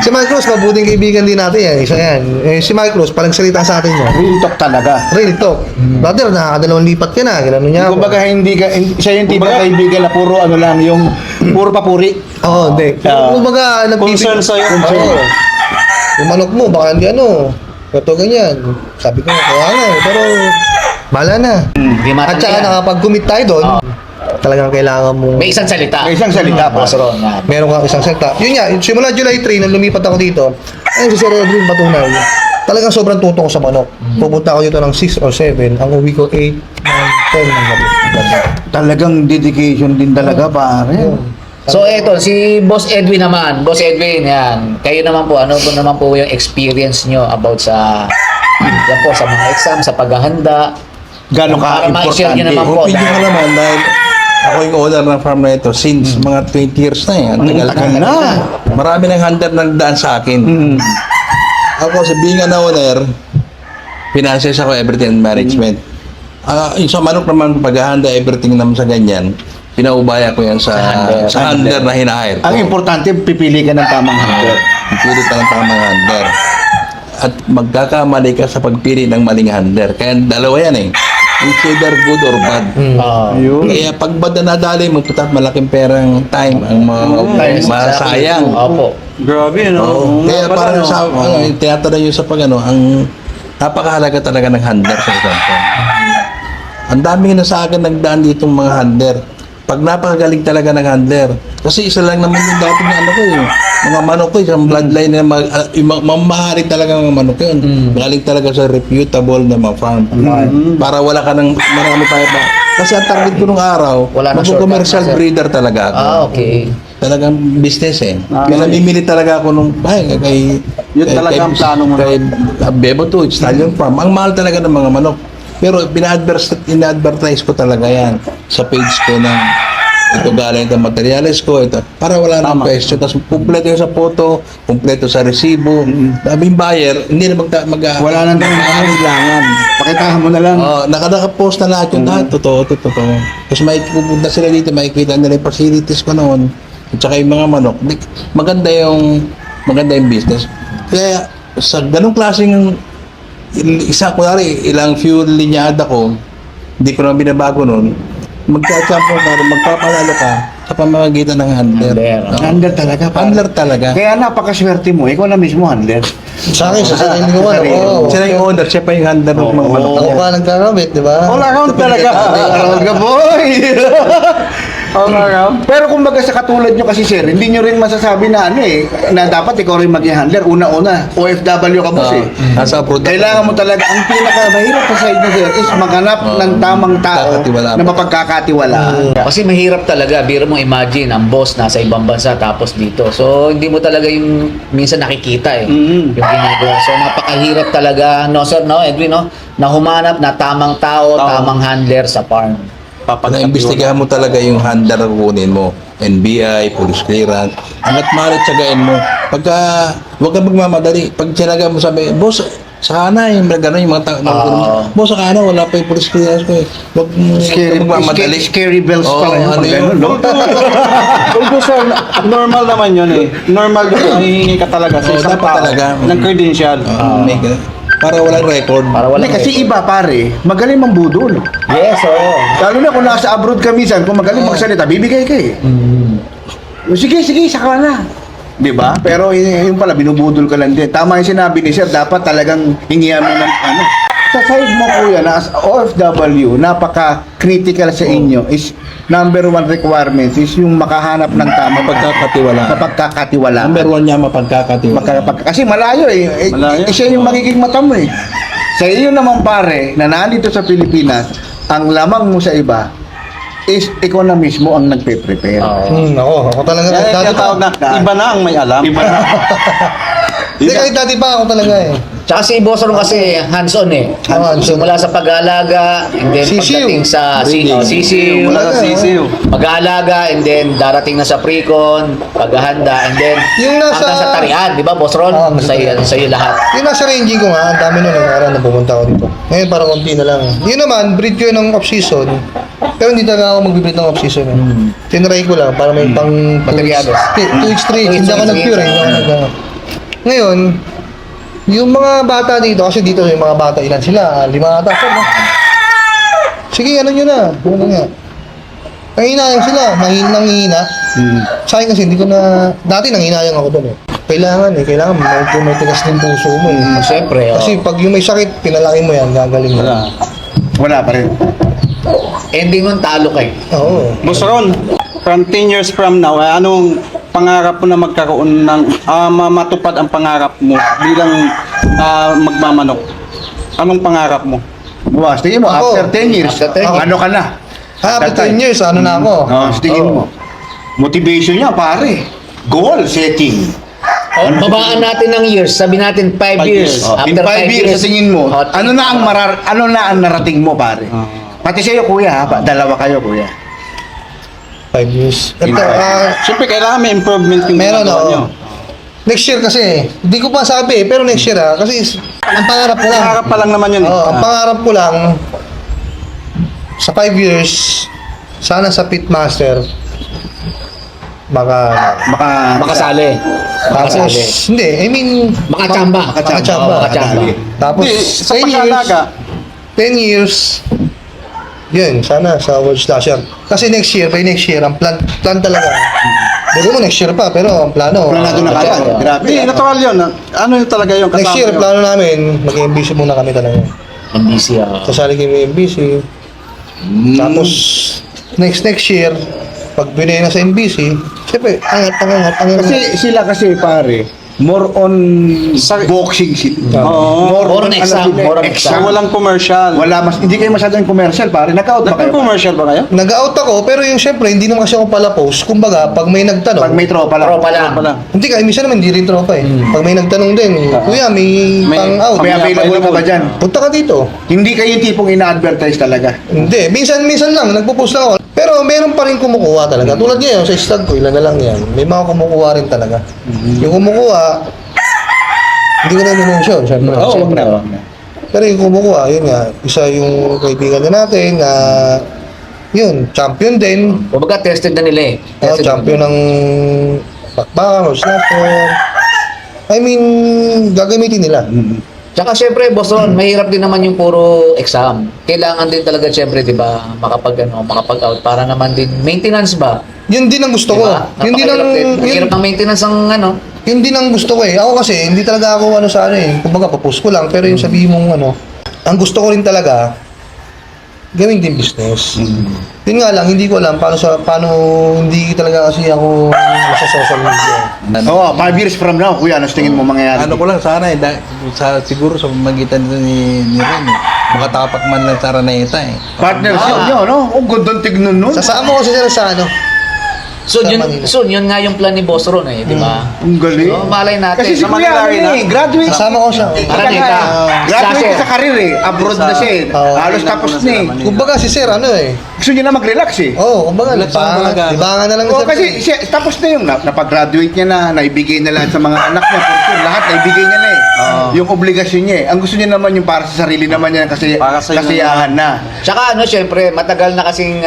Si Mike Cruz, mabuting kaibigan din natin yan. Isa yan. Si Mike Cruz, palang salita sa atin mo. Real talk talaga. Real talk. Brother, nakakadalawang lipat ka na. Gano'n niya ako. Kumbaga, siya yung tipo Kumbaga- kaibigan na puro ano lang, yung puro papuri. Oo, hindi. Kumbaga, Concern sa'yo. Oo. Yung manok mo, baka hindi ito ganyan. Sabi ko, kaya nga eh. Pero, bahala na. Hindi At saka nakapag-commit tayo doon, talagang kailangan mo. May isang salita. May isang salita pa. Boss Ron. Yan. Meron kang isang salita. Yun nga, simula July 3, nung lumipat ako dito, ayun si Sir Edwin Batunay, talagang sobrang tuto ko sa manok. Pupunta ako dito ng 6 or 7, ang uwi ko 8, 9, 10 ng gabi. Talagang dedication din talaga, pare. So eto, si Boss Edwin naman. Boss Edwin, yan. Kayo naman po, ano po naman po yung experience nyo about sa yan po, sa mga exam, sa paghahanda. Gano'n ka Para ma-share nyo importante. naman po. Opinion ko naman dahil ako yung owner ng farm na ito since mga 20 years na eh. Ang tagal na. Marami ng hunter na nagdaan sa akin. Ako sa being an owner, finances ako everything and management. Yung sa manok naman, paghahanda everything naman sa ganyan, pinaubaya ko yan sa hunter na hinahire ko. Ang importante, pipili ka ng tamang hunter. Pipili ka ng tamang hunter. At magkakamali ka sa pagpili ng maling hunter. Kaya dalawa yan eh. It's either good or bad. Yun. Kaya pag bad na nadali, magtutak malaking perang time ang masayang. Opo. Grabe, no? Oo. Oo Kaya nga pala, parang no? sa, tinatanong nyo sa ang napakahalaga talaga ng hunter sa isang farm. Ang dami na sa akin nagdaan ditong mga hunter. Pag napakagaling talaga ng handler. Kasi isa lang naman yung dating ano ko yung mga manok ko, isang bloodline na mamahari talaga mga manok yun. Galing talaga sa reputable na mga farm. Para wala ka ng marami pa. Kasi ang target ko nung araw, Wala na mag-commercial shortcut, sir. breeder talaga ako. Okay. Talagang business eh. Kaya namimili talaga ako nung kay Yun talaga ang plano mo. Kay Bebo to, Stallion Farm. Ang mahal talaga ng mga manok. Pero ina-advertise ko talaga yan sa page ko na ito galing ng materials ko, ito. Para wala nang question. Tapos kumpleto yung sa photo, kumpleto sa resibo. Daming buyer, hindi na Wala nang kailangan. Pakitahan mo na lang. Naka-post na lahat yung lahat. Totoo. Tapos pupunta sila dito, makikita nila yung facilities ko noon. At saka yung mga manok. Maganda yung business. Kaya sa ganung klaseng kunwari, ilang fuel linyada ko, hindi ko na binabago nun, magka-champion ka, magpapanalo ka sa pamamagitan ng handler. Handler, Oo. Handler talaga. pare. Handler talaga. Kaya napakaswerte mo, ikaw na mismo handler. Sa akin, sa sarili ko, Sa sarili oo. Siya na yung owner, siya pa yung handler ng mga manok. Ako pa nagkakamit, di ba? All around talaga. All ka boy! All around. Pero kumbaga sa katulad nyo kasi sir, hindi nyo rin masasabi na na dapat ikaw rin maging handler. Una-una, OFW ka boss eh. Nasa abroad ako. Kailangan mo talaga, ang pinakamahirap sa side nyo sir is maghanap ng tamang tao Kakatiwalaan. na mapagkakatiwalaan. Kasi mahirap talaga, biro mo imagine, ang boss nasa ibang bansa tapos dito. So, hindi mo talaga yung minsan nakikita eh. Mm. Yung ginagawa. So, napakahirap talaga, no sir, no, Edwin, no? Na humanap na tamang tao, tamang handler sa farm. Na-imbestigahan mo talaga yung handler na kukunin mo. NBI, police clearance. Hanggat maaari, tsagain mo. Pagka, huwag ka magmamadali. Pag tsagain mo sabi, boss, saka na yung gano'n yung mga tao. Boss, saka na, wala pa yung police clearance ko eh. Huwag Scary, magmamadali. scary bells pala yun. ano pag yun? ganun, no? Although sir, normal naman yun eh. Normal yun, mahihingi ka talaga sa Oo, isang dapat tao talaga. ng credential. May ganun. Para walang record. Para wala Hindi, kasi iba pare, magaling mambudol. Yes, oo. Lalo na kung nasa abroad ka minsan, kung magaling magsalita, bibigay ka eh. Sige, saka na. Di ba? Pero yung pala, binubudol ka lang din. Tama yung sinabi ni Sir, dapat talagang hingihan mo ng ano. Sa side mo kuya, na as OFW, napaka-critical sa inyo is number one requirement is yung makahanap ng tama Mapagkakatiwalaan. mapagkakatiwalaan. Number one niya, mapagkakatiwala. Kasi malayo eh. Malayo. Siya yung magiging mata mo eh. Sa iyo naman pare, na nandito sa Pilipinas, ang lamang mo sa iba is ikaw na mismo ang nagpe-prepare. Ako talaga. Kaya Dati yung tawag na, iba na ang may alam. Iba na. Hindi, kahit dati pa ako talaga eh. Tsaka si Boss Ron kasi hands-on eh. Hands-on. Simula sa pag-aalaga, and then Sisiw. pagdating sa sisiw, Wala na sisiw. pag-aalaga, and then darating na sa pre-con, paghahanda, and then Yung nasa- hanggang sa tarihan, di ba Boss Ron? Oo, hanggang sa Sa'yo, sa'yo lahat. Yung nasa ranging ko nga, ang dami nun yung araw na pumunta ako dito. Ngayon parang konti na lang. Yun naman, breed ko yun ng off-season. Pero hindi talaga ako mag-breed ng off-season. Tinry ko lang para may pang 2 Materyales. weeks, 3 weeks. Hindi ako nag-pure eh. Hindi ako Ngayon, yung mga bata dito, kasi dito yung mga bata, ilan sila? 5 ata. Sige, ano nyo na. Ano nga. Nanginayang sila, nanghihina. Sa akin kasi hindi ko na, dati nanghinayang ako doon eh. Kailangan may tigas din puso mo eh. Siyempre, oh. Kasi pag yung may sakit, pinalaki mo yan, gagaling mo. Wala pa rin. Ending nun, talo kayo. Oo. Boss Ron, from 10 years from now, anong pangarap mo na magkaroon ng matupad ang pangarap mo bilang magmamanok? Anong pangarap mo? Buwas, tingin mo, Ako. after 10 years, After 10 ano ka na? After 10 years, ano na ako? Tingin mo. Motivation niya, pare. Goal setting. Babaan natin ng years, sabi natin 5 years. In 5 years, sa tingin mo, ano na ang narating mo, pare? Pati sa'yo, kuya, ha? Dalawa kayo, kuya. 5 years. In Ito, five. Siyempre, kailangan may improvement yung meron ginagawa ako. nyo. Next year kasi, hindi ko pa sabi eh, pero next year kasi ang pangarap ko lang. Pangarap pa lang naman yun. Oo, ang pangarap ko lang, sa 5 years, sana sa pitmaster, Makasali. tapos, hindi, I mean, Makachamba. Makachamba. Makachamba. Tapos, Hindi, sa 10 years, pag-aalaga, 10 years, yun, sana sa World Slasher. Kasi next year, by next year, ang plan talaga. Hindi mo next year pa, pero ang plano. Planado na kagad. Grabe. hindi, natural yun. Ano yung talaga yung kasama Next year, nyo? plano namin, mag-MBC muna kami talaga. MBC, Sasali kami MBC. Tapos, next year, pag binay na sa MBC, siyempre, angat. Kasi sila kasi, pare, more on boxing shit. Oo. More on exam, more on So, exam. walang commercial. Hindi kayo masyadong commercial, pare. Nag-out ba kayo? Nagpa-commercial ba kayo? Nag-out ako, pero yung siyempre, hindi naman kasi ako pala post. Kumbaga, pag may nagtanong, Pag may tropa lang. Tropa lang. Wala. hindi ka, minsan naman hindi rin tropa eh. Pag may nagtanong din, kuya, may pang-out. May available ka ba dyan? Punta ka dito. Hindi kayo yung tipong ina-advertise talaga. Hindi, minsan lang, nagpo-post lang ako. Pero meron pa rin kumukuha talaga. Tulad ngayon, sa stud ko, ilan na lang yan. May mga kumukuha rin talaga. Yung kumukuha, hindi ko na i-mention, syempre. Siyempre. Pero yung kumukuha, yun nga, isa yung kaibigan na natin na, yun, champion din. Kumbaga, tested na nila eh. Tested Champion ng bakbakan o snapper. I mean, gagamitin nila. Tsaka syempre, boss Ron, mahirap din naman yung puro exam. Kailangan din talaga syempre, 'di ba, makapag-out para naman din maintenance ba? Yun din ang gusto ko. Diba? Yun din ang Hirap ng maintenance ang ano. yun din ang gusto ko eh. Ako kasi hindi talaga ako sa kumbaga pa-post ko lang, pero yung sabihin mong ang gusto ko rin talaga gawing din business. Yun nga lang, hindi ko alam paano hindi talaga kasi ako sa social media. Oo, 5 years from now, kuya, ano sa tingin mo mangyayari? Ano ko lang sana siguro sa pamagitan ni Ren makatapak man lang sa Araneta Partnership nyo, no? Ang gandang tignan nun. Sasama ko sila sa Soon, yun nga yung plan ni Boss Ron di ba? Ang galing. So, malay natin. Kasi si Sa kuya, Manila rin, graduate. Sasama ko siya. Araneta. Graduate Slasher. sa career Abroad na siya Halos tapos na Kumbaga si Sir Gusto niya na mag-relax kumbaga Relax lang talaga. libangan na lang Oo, Sir. kasi siya, tapos na yung napag-graduate niya na, naibigay na lahat sa mga anak niya, for sure, lahat naibigay niya na yung obligasyon niya Ang gusto niya naman yung para sa sarili naman niya kasi Para sa kasiyahan na. Tsaka syempre, matagal na kasing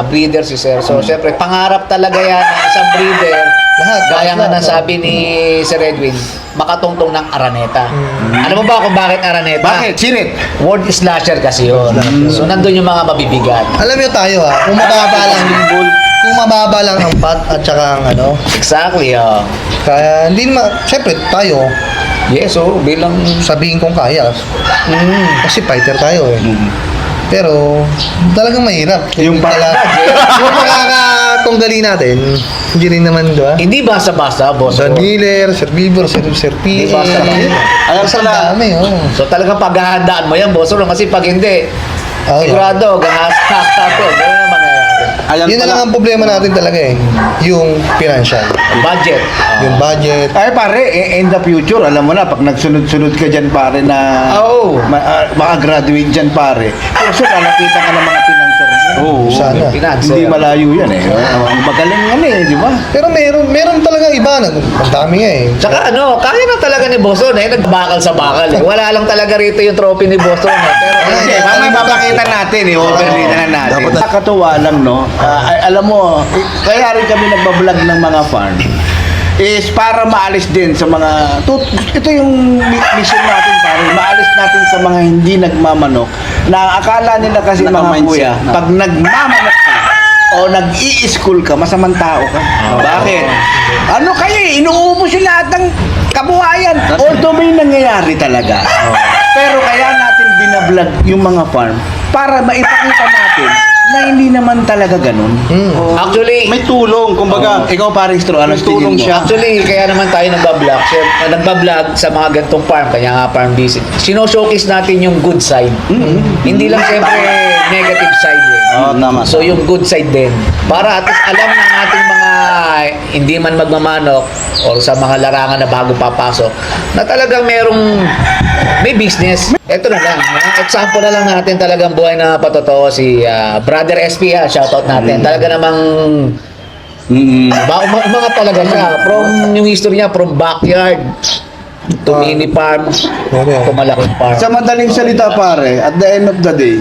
breeder si Sir. So, syempre, pangarap talaga yan ng isang breeder. Lahat. Gaya nga lahat. ng sabi ni Sir Edwin, makatungtong ng Araneta. Alam mo ba kung bakit Araneta? Bakit? Sirit. Word slasher kasi yun. So, nandun yung mga mabibigat. Alam niyo tayo kung mababa lang ang pat at saka ang Exactly, kaya hindi syempre tayo Yes, so, bilang... sabihin kong kaya. Kasi fighter tayo Pero talagang mahirap. Yung yung makakatunggali natin, hindi rin naman, di ba? Hindi basta-basta, boss. Sa dealer, Sir Bieber, Sir P. basta lang. Ayan Ang pala. dami, So, talagang paghahandaan mo yan, boss. Kasi pag hindi, sigurado, gahasa ka to. Gano'n ang mangyayari. Ayan Yun na pala. lang ang problema natin talaga yung financial. Budget. Yung budget. Ay pare, in the future, alam mo na, pag nagsunod-sunod ka dyan pare na makagraduate dyan pare, so lalapitan ka ng mga pinanser. Oo. Sana. Hindi malayo yan Ang magaling di ba? Pero meron talaga iba. Ang dami nga Tsaka kaya na talaga ni Boson nagbakal sa bakal Wala lang talaga rito yung trophy ni Boson Pero Hindi, mamaya papakita natin overlay na natin. Dapat na- Nakakatuwa lang, no? Alam mo, kaya rin kami nagbablog ng mga farm is para maalis din sa mga ito yung mission natin pare, maalis natin sa mga hindi nagmamanok na akala nila kasi mga Naka-mindset kuya na. pag nagmamanok ka o nag-i-school ka, masamang tao ka. Bakit? Ano kayo inuubos yung lahat ng kabuhayan. Although may nangyayari talaga. Pero kaya natin binablog yung mga farm para maipakita natin na hindi naman talaga ganun. Actually, May tulong, kumbaga. Ikaw paring Stro, ano May sa tingin tulong mo? siya. Actually, kaya naman tayo nagbablog sa mga gantong farm, kaya nga farm visit. Sino-showcase natin yung good side. Hindi lang siyempre negative side Oo, tama. So yung good side din. Para at least alam ng ating mga hindi man magmamanok o sa mga larangan na bago papasok na talagang may business. Ito na lang. Example na lang natin talagang buhay na patotoo si Brother SP shoutout natin. Talaga namang mga talaga siya. From yung history niya, from backyard to mini farm to malaking farm. Sa madaling salita pare, at the end of the day,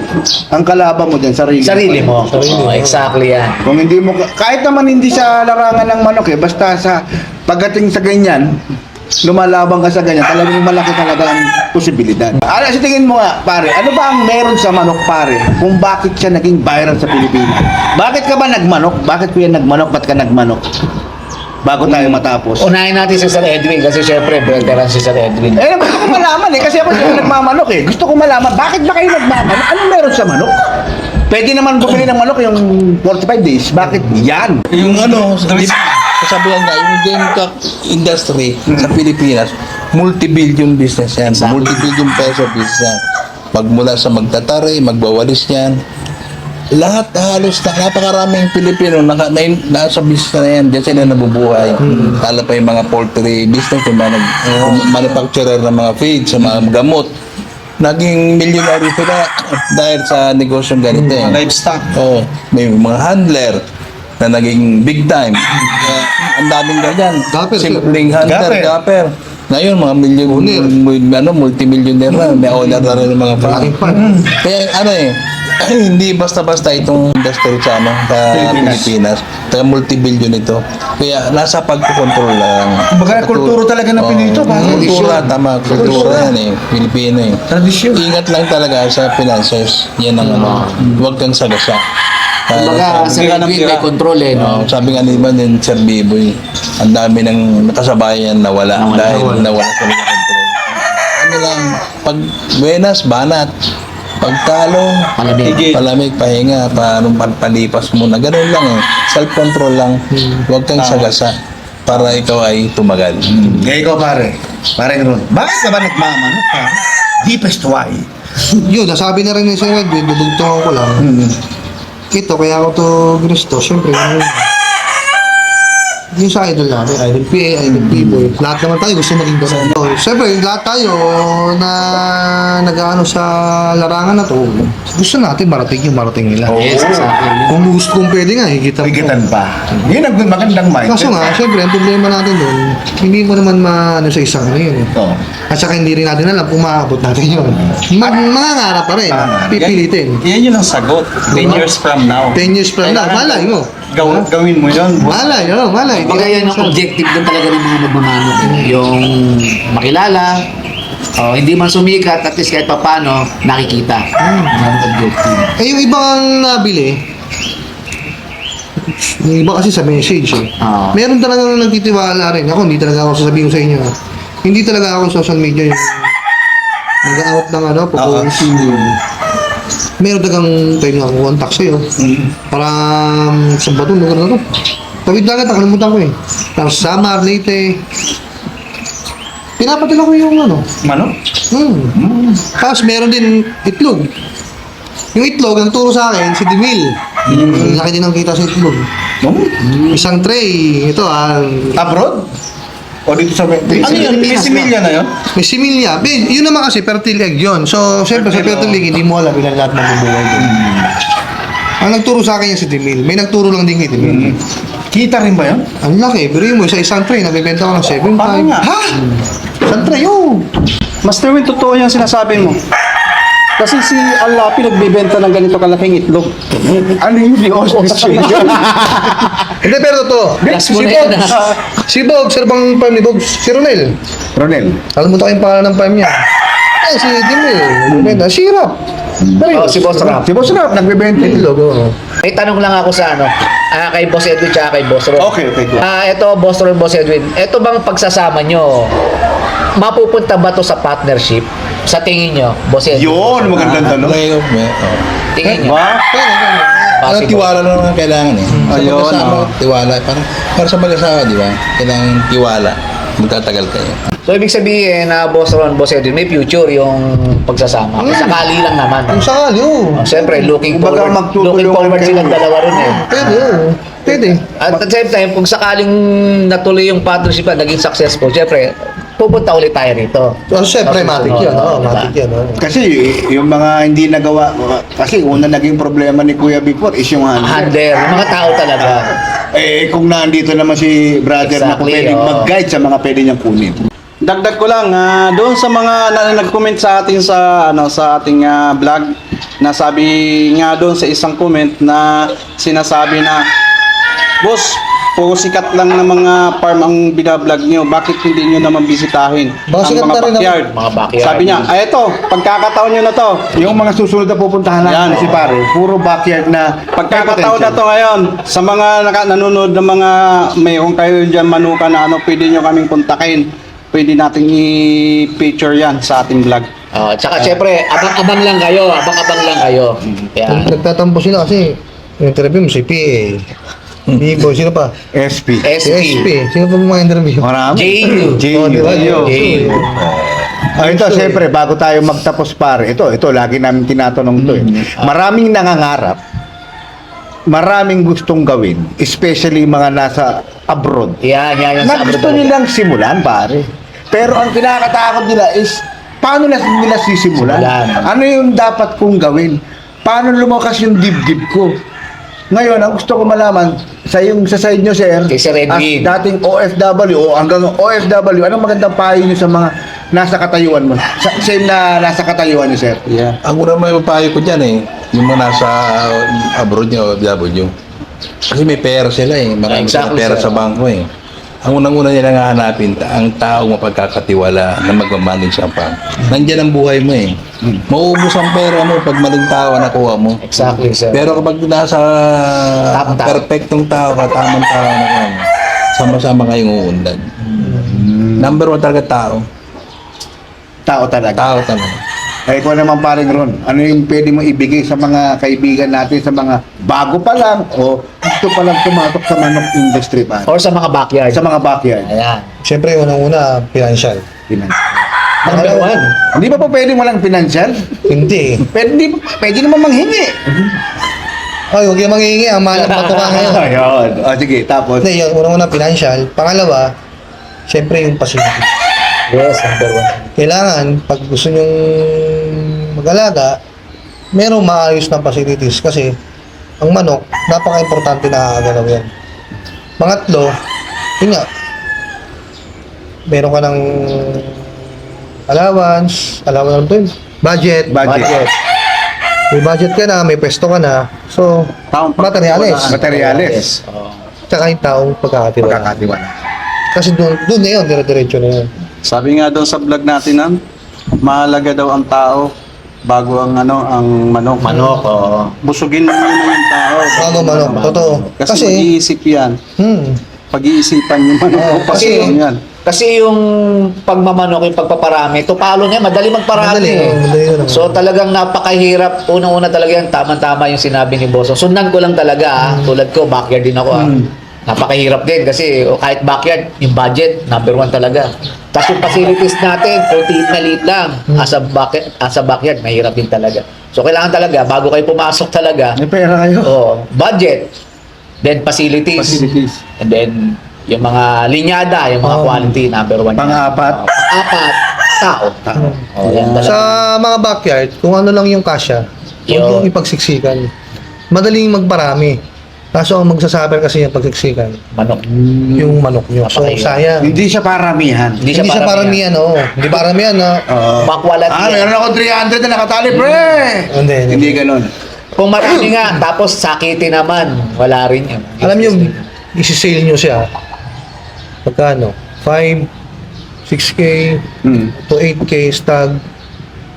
ang kalaban mo dyan, Sarili mo. Oh, exactly yan. Kung hindi mo, kahit naman hindi sa larangan ng manok basta sa pagdating sa ganyan, lumalaban ka sa ganyan, talagang malaki talaga ang posibilidad. Ano, sa tingin mo nga, pare, ano ba ang meron sa manok, pare, kung bakit siya naging viral sa Pilipinas? Bakit ka ba nagmanok? Bakit kuya nagmanok? Ba't ka nagmanok? Bago tayo matapos. Unahin natin si Sir Edwin kasi syempre veteran si Sir Edwin. Gusto ko malaman kasi ako yung nagmamanok Gusto ko malaman, bakit ba kayo nagmamanok? Anong meron sa manok? Pwede naman bumili ng manok yung 45 days. Bakit yan? Yung kasabihan nga, yung Gamecock industry sa Pilipinas, multi-billion business yan. Exactly. Multi-billion peso business yan. Magmula sa magtatari, magbawalis yan. Lahat halos napakaraming Pilipino nasa business na yan. Diyan sila nabubuhay. Lalo pa yung mga poultry business, yung mga manufacturer ng mga feeds, sa mga gamot. Naging millionaire sila dahil sa negosyong ganito Livestock. Oo, may mga handler na naging big time. Kaya, ang daming ganyan. Gapper, Simpleng handler, Gapper. gapper. Ngayon, mga multimillionaire na, may owner na rin ng mga farm. Malaking fan. Kaya hindi basta-basta itong industry sa Pilipinas. Kaya multibillion ito. Kaya nasa pagkukontrol lang. Kumbaga, kulturo talaga ng Pinoy ito, pare. Kultura, tama. Kultura yan eh. Pilipino eh. Tradisyon. Ingat lang talaga sa finances. Yan ang huwag kang sagasa. Kumbaga, sa Edwin, may control eh, no? Sabi nga ni din Sir Biboy, ang dami ng nakasabayan na wala dahil nawala sa mga control. Ano lang, pag buenas, banat. Pagtalo, palamig, pahinga, parang palipas muna. Ganun lang eh. Self-control lang. Huwag kang sagasa para ikaw ay tumagal. Kaya ikaw, pare. Pare Ron. Bakit ka ba nagmamanok ka? Deepest why? Yun, nasabi na rin ni Sir Edwin, dudugtungan ko lang. Ito, kaya ako to ginusto. Siyempre, yung sa idol natin, idol PA, idol P-boy. Lahat naman tayo gusto maging ganun. So, siyempre, lahat tayo na nag-ano sa larangan na to, gusto natin marating nila. Yes, exactly. Kung pwede nga, higit Bigitan pa. Yun ang magandang mindset. Kaso nga, siyempre, ang problema natin doon, hindi mo naman maano sa isang ano yun. Oo. At saka hindi rin natin alam kung maabot natin yun. Mangangarap pa rin. Pipilitin. Yan yun ang sagot. 10 years from now. 10 years from now, malay mo. Gawin mo yun. Malay. Kumbaga yan ang objective din talaga ng mga nagmamanok. Yung makilala, hindi man sumikat, at least kahit papano, nakikita. Yan ang objective. Eh, yung ibang nabili, yung iba kasi sa message eh. Meron talagang nagtitiwala rin. Ako, hindi talaga ako sasabihin ko sa inyo. Hindi talaga ako sa social media yung nag-out ng ano, pag-post. Meron talagang tayo nga contact sa'yo. Para sa bato, lugar na to. Tawid dagat, nakalimutan ko eh. Tapos Samar, Leyte. Pinapadala ko yung ano. Manok? Tapos meron din itlog. Yung itlog, ang turo sa akin, si Demil. Yung laki din ang kita sa itlog. Isang tray. Ito Abroad? O dito sa... Ano yun? May similya na yun? may similya. Yun naman kasi, fertile egg yun. So, siyempre sa fertile egg, hindi mo alam ilan lahat mabubuhay doon. Ang nagturo sa akin yung si Demil. May nagturo lang din kay Demil. Kita rin ba yun? Ang laki. Pero mo, sa isang tray, nabibenta ko ng 7.5. Paano nga? Ha? Isang tray, oh. Master Win, totoo yung sinasabi mo. Kasi si Alapi nagbibenta ng ganito kalaking itlog. Ano yung di auspice? Hindi, pero totoo. Last mo na yun, Si Bogs, sir bang farm ni Bogs? Si Ronel. Ronel. Alam mo yung pangalan ng farm niya. Eh, si Demil. Bumenta. Si Rap. Si Boss Rap. Si Boss Rap, nagbebenta. Itlog, oh. May tanong lang ako sa kay Boss Edwin tsaka kay Boss Ron. Okay, go. Ito, Boss Ron, Boss Edwin. Ito bang pagsasama nyo, mapupunta ba to sa partnership? Sa tingin nyo, Boss Edwin? Yun, magandang tanong. Tingin nyo? Ba? Ano, Possible. tiwala na naman kailangan eh. Sa Ayun, mag-asawa, tiwala. Para sa mag-asawa, di ba? Kailangan tiwala. Magtatagal kayo. So, ibig sabihin na Boss Ron, Boss Edwin, may future yung pagsasama. Kung sakali lang naman. Kung sakali, oh. Siyempre, looking Kumbaga, forward. magtutulungan Looking forward kayo. silang dalawa rin eh. Pwede, oh. Pwede. At the same time, kung sakaling natuloy yung partnership na naging successful, siyempre, pupunta ulit tayo rito. Oh, syempre, matik yun. Oh, diba? matik yun. Oh. Kasi yung mga hindi nagawa, kasi una naging problema ni Kuya before is yung handler. Handler, yung mga tao talaga. Eh, kung nandito naman si brother na kung Exactly, pwedeng oo. mag-guide sa mga pwede niyang kunin. Dagdag ko lang, doon sa mga nag-comment sa atin sa ating vlog, na sabi nga doon sa isang comment na sinasabi na, Boss, puro sikat lang ng mga farm ang binablog nyo, bakit hindi nyo naman bisitahin Baka ang sikat mga na rin backyard? Mga backyard. Sabi niya, eto, pagkakataon nyo na to. Yung mga susunod na pupuntahan Yan. natin si pare, puro backyard na Pagkakataon na to ngayon, sa mga nanonood ng mga mayroon kayo dyan manuka na pwede nyo kaming kontakin. Pwede nating i-feature yan sa ating vlog. Tsaka siyempre, abang-abang lang kayo. Abang-abang lang kayo. Kaya, Nagtatampo sila kasi yung interview mo si PA. Bibo, sino pa? SP. Si SP. SP. Sino pa mga interview? Marami. JU. Oh, di ba? JU. Ito, siyempre, bago tayo magtapos pare, ito, lagi namin tinatanong to eh. Maraming nangangarap, maraming gustong gawin, especially mga nasa abroad. Yan Na sa gusto abroad. nilang simulan, pare. Pero ang kinakatakot nila is, paano nila sisimulan? Simulan. Ano yung dapat kong gawin? Paano lumakas yung dibdib ko? Ngayon, ang gusto ko malaman, sa side nyo, sir, Kay Sir Edwin. as dating OFW o hanggang OFW, anong magandang payo nyo sa mga nasa katayuan mo? Same na nasa katayuan nyo, sir. Yeah. Ang una may papayo ko dyan yung mga nasa abroad nyo o W. Kasi may pera sila marami silang Exactly, pera sir. sa bangko Ang unang-una nilang hahanapin, ang taong mapagkakatiwala na mag-manage ang bank. Nandyan ang buhay mo Mauubos ang pera mo pag maling tao ang nakuha mo. Exactly, sir. Pero kapag nasa Tamang tao. perfectong tao ka, tamang tao na nakuha mo, sama-sama kayong uunlad. Number one talaga tao. Tao talaga. Tao talaga. Ay, ikaw naman paring Ron, ano yung pwede mo ibigay sa mga kaibigan natin, sa mga bago pa lang o gusto pa lang tumatok sa manok industry pa? Or sa mga backyard. Sa mga backyard? Ayan. Siyempre, unang-una, financial. Number one. Hindi ba po pwede walang financial? Hindi. Pwede naman manghingi. Ay, huwag yung manghihingi. Ang mahal at matuka ngayon. Ayun. O sige, tapos. Hindi, yun, unang-una, financial. Pangalawa, siyempre yung facility. Yes, number one. Kailangan, pag gusto nyong mag-alaga, merong maayos na facilities kasi ang manok, napaka-importante na galaw yan. Pangatlo, yun nga, meron ka ng allowance ano to yun? Budget. May budget ka na, may pwesto ka na. So, Taong materials. Materials. Oh. Tsaka yung taong pagkakatiwala. Pagkakatiwala. Kasi doon na yun, dire-diretso na yun. Sabi nga daw sa vlog natin, mahalaga daw ang tao bago ang ang manok. Manok, oo. Busugin mo muna yung tao. Ano, manok, totoo. Kasi mag-iisip yan. Pag-iisipan yung manok. Oo, Kasi kasi- yan. Kasi yung pagmamanok, yung pagpaparami, ito palo niya, madali magparami. Madali yun. So talagang napakahirap. Unang-una talaga yung tama-tama yung sinabi ni Boss. Sundan ko lang talaga. Tulad ko, backyard din ako. Napakahirap din kasi kahit backyard, yung budget, number one talaga. Tapos yung facilities natin, maliit lang. As a backyard, mahirap din talaga. So kailangan talaga, bago kayo pumasok talaga, May pera kayo. budget, then facilities, and then yung mga linyada, yung mga quality, number one. Pang-apat. Pang-apat, tao. Oh, yan talaga. Sa mga backyard, kung ano lang yung kasya, Yun. huwag yung ipagsiksikan. Madaling magparami. Kaso ang magsasuffer kasi yung pagsiksikan, Manok. yung manok nyo. So, Napakahirap. sayang. Hindi siya paramihan. Hindi Hindi siya paramihan, oo. Hindi paramihan, no? Makwalati. Meron ako 300 na nakatali, pre! Hindi ganun. Kung marami nga, tapos sakiti naman, wala rin yun. Alam nyo, isi-sale nyo siya. Pagkano? 5, 6K, to 8K stag.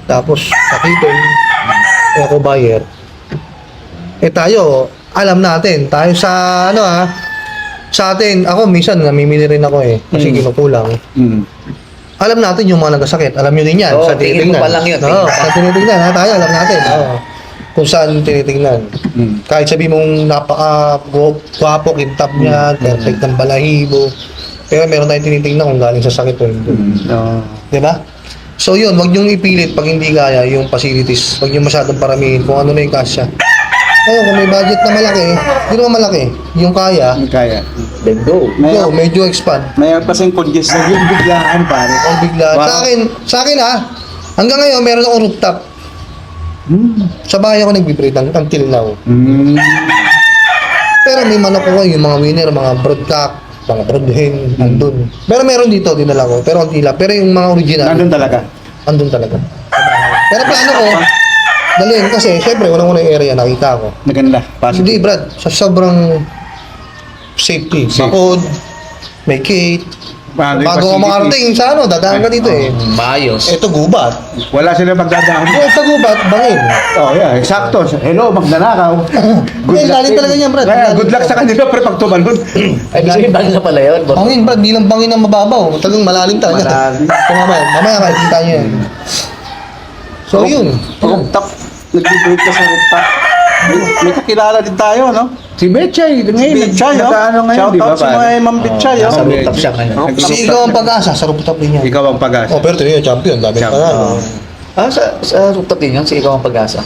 Tapos, sakitin. Ako buyer. Tayo, alam natin. Tayo sa, sa atin, ako minsan, namimili rin ako kasi kinukulang. Alam natin yung mga nagasakit. Alam nyo din yan. Oo, sa tingin mo pa lang yun, tingin Oo, mo pa. sa tinitingnan. Tayo, alam natin. Kung saan tinitingnan. Kahit sabi mong napaka-gwapo, kintab niya, perfect ng balahibo. Pero meron tayong tinitingnan kung galing sa sakit o hindi. Di ba? So yun, wag niyong ipilit pag hindi kaya yung facilities. Wag niyo masyadong paramihin kung ano na yung kasya. Kung may budget na malaki, hindi naman malaki. Yung kaya, Kaya. Then go. go, medyo expand. May kasing congestion. Yung biglaan, pare. O bigla. Sa akin hanggang ngayon meron akong rooftop. Sa bahay ako nagbe-breed until now. Pero may manok ko yung mga winner, mga broodcock, mga broodhen, andun. Pero meron dito, dinala ko. Pero ang tila. Pero yung mga original, Nandun talaga. andun talaga. Sa bahay. Pero plano ko, dalhin kasi, syempre, walang unang area, nakita ko. Maganda. Hindi, Brad, sa sobrang safety. Bakod, may gate. Bago ka makarating sa dadaan ka dito Maayos. Ito gubat. Wala sila magdadaan. Sa gubat, bangin. Oh, yeah, eksakto. Hello, magnanakaw. Hindi, lalim talaga niyan, Brad. Kaya, good luck sa kanila, pre, pag tumalon. Ay, ibig sabihin, bagay na pala yun. Boss. Bangin, Brad, di lang bangin ang mababaw. Talagang malalim talaga. Malalim. Ito mamaya makikita niyo yan. So, yun. Rooftop. Nag-break ka sa rooftop. May kakilala din tayo, no? Si Betchay, ngayon, Bitchay, oh. nag-ano ngayon, di ba? Shoutout sa mga Ma'am Bitchay, oh. Sa rooftop siya ngayon. Si ikaw ang pag-asa sa rooftop din yan. Ikaw ang pag-asa. Oh, pero ito yun, champion. Dami pa Champion. yan. Sa rooftop din yun, si ikaw ang pag-asa.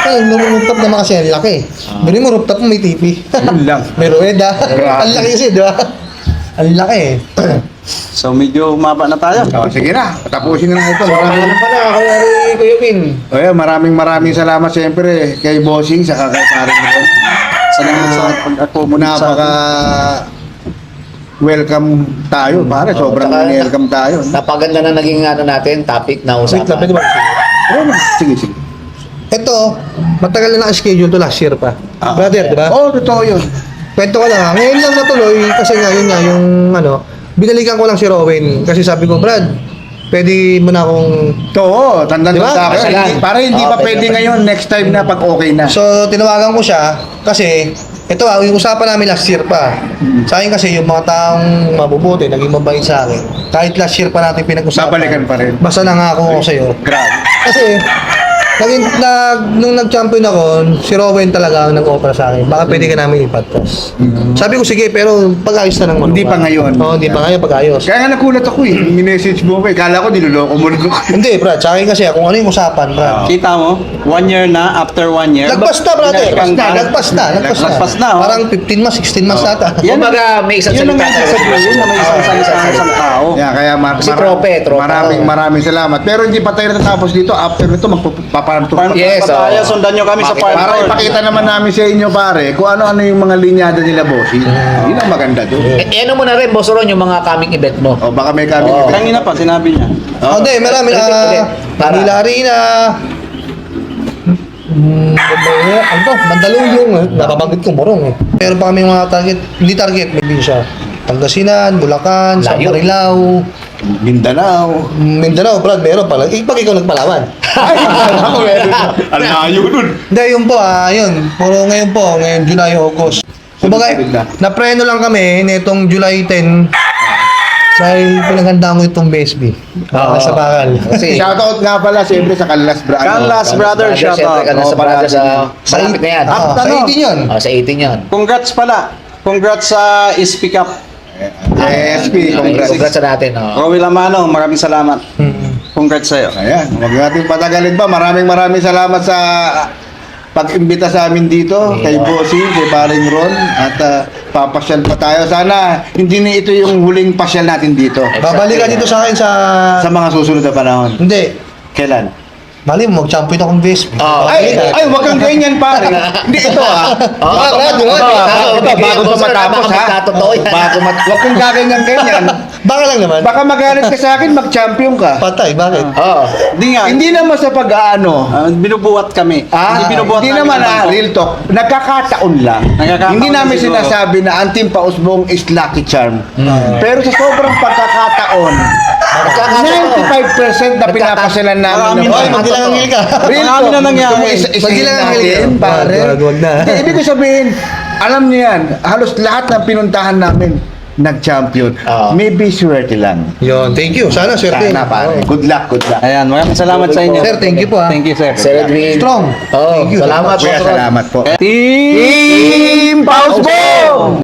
Ay, may rooftop naman kasi ang laki. Bili mo rooftop mo may TV. Yun lang. May rueda. Grabe. Ang laki kasi, di ba? Ang laki So medyo umaba na tayo. Oh, sige na, tapusin na lang ito. So, kaya na pala, Kuya Vin. Maraming salamat siyempre kay Bossing sa kay Paring Ron. Salamat sa pag-accommodate sa Napaka welcome tayo, pare. Sobrang tsaka- welcome tayo. Napaganda na naging natin, topic na Wait lang, usapan. pwede ba? Sige, sige. Ito, matagal na naka-schedule to last year pa. Brother, di ba? Oo, totoo yun. Kwento ko lang ha. Ngayon lang natuloy kasi nga yun nga yung binalikan ko lang si Rowan kasi sabi ko, Brad, pwede mo na akong Oo, tandaan Diba? sa akin. Pasyalan. Para hindi pa Okay, pwede okay. ngayon, next time na pag okay na. So, tinawagan ko siya kasi ito yung usapan namin last year pa. Sa akin kasi yung mga taong mabubuti, naging mabait sa akin. Kahit last year pa natin pinag-usapan. Babalikan pa rin. Basta nangako ko sa'yo. Grabe. Kasi, nung nag-champion ako, si Rowan talaga ang nag-offer sa akin. Baka pwede ka namin ipatras. Sabi ko, sige, pero pag-ayos na ng Hindi pa ngayon. Oo, hindi pa ngayon pag-ayos. Kaya nga nakulat ako eh. Minessage mo ko eh. Kala ko niloloko mo na ako. Hindi, Brad. Sa akin kasi, kung ano yung usapan, Brad. Kita mo, 1 year na, after 1 year. Lagpas na, brother. Lagpas na. Lagpas na. oh. Parang 15 months, 16 months nata. Kumbaga, may isang Yun ang salita message mo, yun na may isang salita ng isang tao. Yeah, kaya Si Trope. maraming salamat. Pero hindi pa tayo natatapos dito. After nito, magpaparm tour. Farm Yes, tour pa tayo, oo. sundan nyo kami sa farm Para tour. ipakita naman namin sa inyo, pare, kung ano-ano yung mga linyada nila, boss. Yun ang maganda doon. ano mo na rin, Boss Ron, yung mga coming event mo. O baka may kami. Oo. Kanina pa, sinabi niya. Oh, hindi, marami. Ulit. Manila Arena. Ano to? Mandaluyong. Nababanggit ko, morong eh. Pero pa kami mga target, hindi target, maybe siya. Pangasinan, Bulacan, San Layo. Marilao, Mindanao. Mindanao, Brad, meron pala. Pag ikaw nagpalawan. Ang layo nun. Hindi, yun po, yun. Puro ngayon po, ngayon July, August. Kumbaga, napreno lang kami nitong July 10 dahil pinaghandaan ko itong BSB. Sa bakal. Kasi, Shoutout nga pala, siyempre sa Kalas Bra. Kalas Brother, shout out. Siyempre ka na sa Oo, brother sa palagi. malapit na yan. Sa Ano? 18 yun. Sa 18 yan. Congrats pala. Congrats sa Speak Up. SP, congrats. Congrats sa natin. Rowy Lamano, maraming salamat. Congrats sa'yo. Ayan, huwag natin patagalin pa. Maraming salamat sa pag-imbita sa amin dito, kay Bossy, kay Paring Ron, at papasyal pa tayo. Sana hindi na ito yung huling pasyal natin dito Babalikan dito sa akin sa... sa mga susunod na panahon. Hindi. Kailan? Mali mo, mag-champion akong BSB. Ay, wag kang ganyan, pare. Hindi, ito Brad, Ito, bago pa matapos, ha? Wag kang gaganyan-ganyan. Baka lang naman. Baka magalit ka sa akin, mag-champion ka. Patay, bakit? Hindi nga. Hindi naman sa pag-aano. Binubuhat kami. Hindi Hindi naman real talk. Nagkakataon lang. Nagkakataon Hindi namin siguro. sinasabi na ang Team Pausbong is lucky charm. Pero sa sobrang pagkakataon, 95% na pinapasyalan Marami namin. na. Hoy, magdilangang ka. Real Marami talk. na nangyari. Gusto mo isa-isahin Magdilangang natin, ka. pare. Wag na. Hindi, ibig ko sabihin, alam niyo yan, halos lahat ng pinuntahan namin, nag-champion. Maybe swerte lang. Yun, thank you. Sana swerte. Sana, pare. Good luck, good luck. Ayan, maraming salamat sa inyo. Sir, thank you po, ha. Thank you, sir. Sir Edwin. Strong. Oh, Thank you. salamat, Kuya, Boss Ron. salamat po. Team Team Pausbong!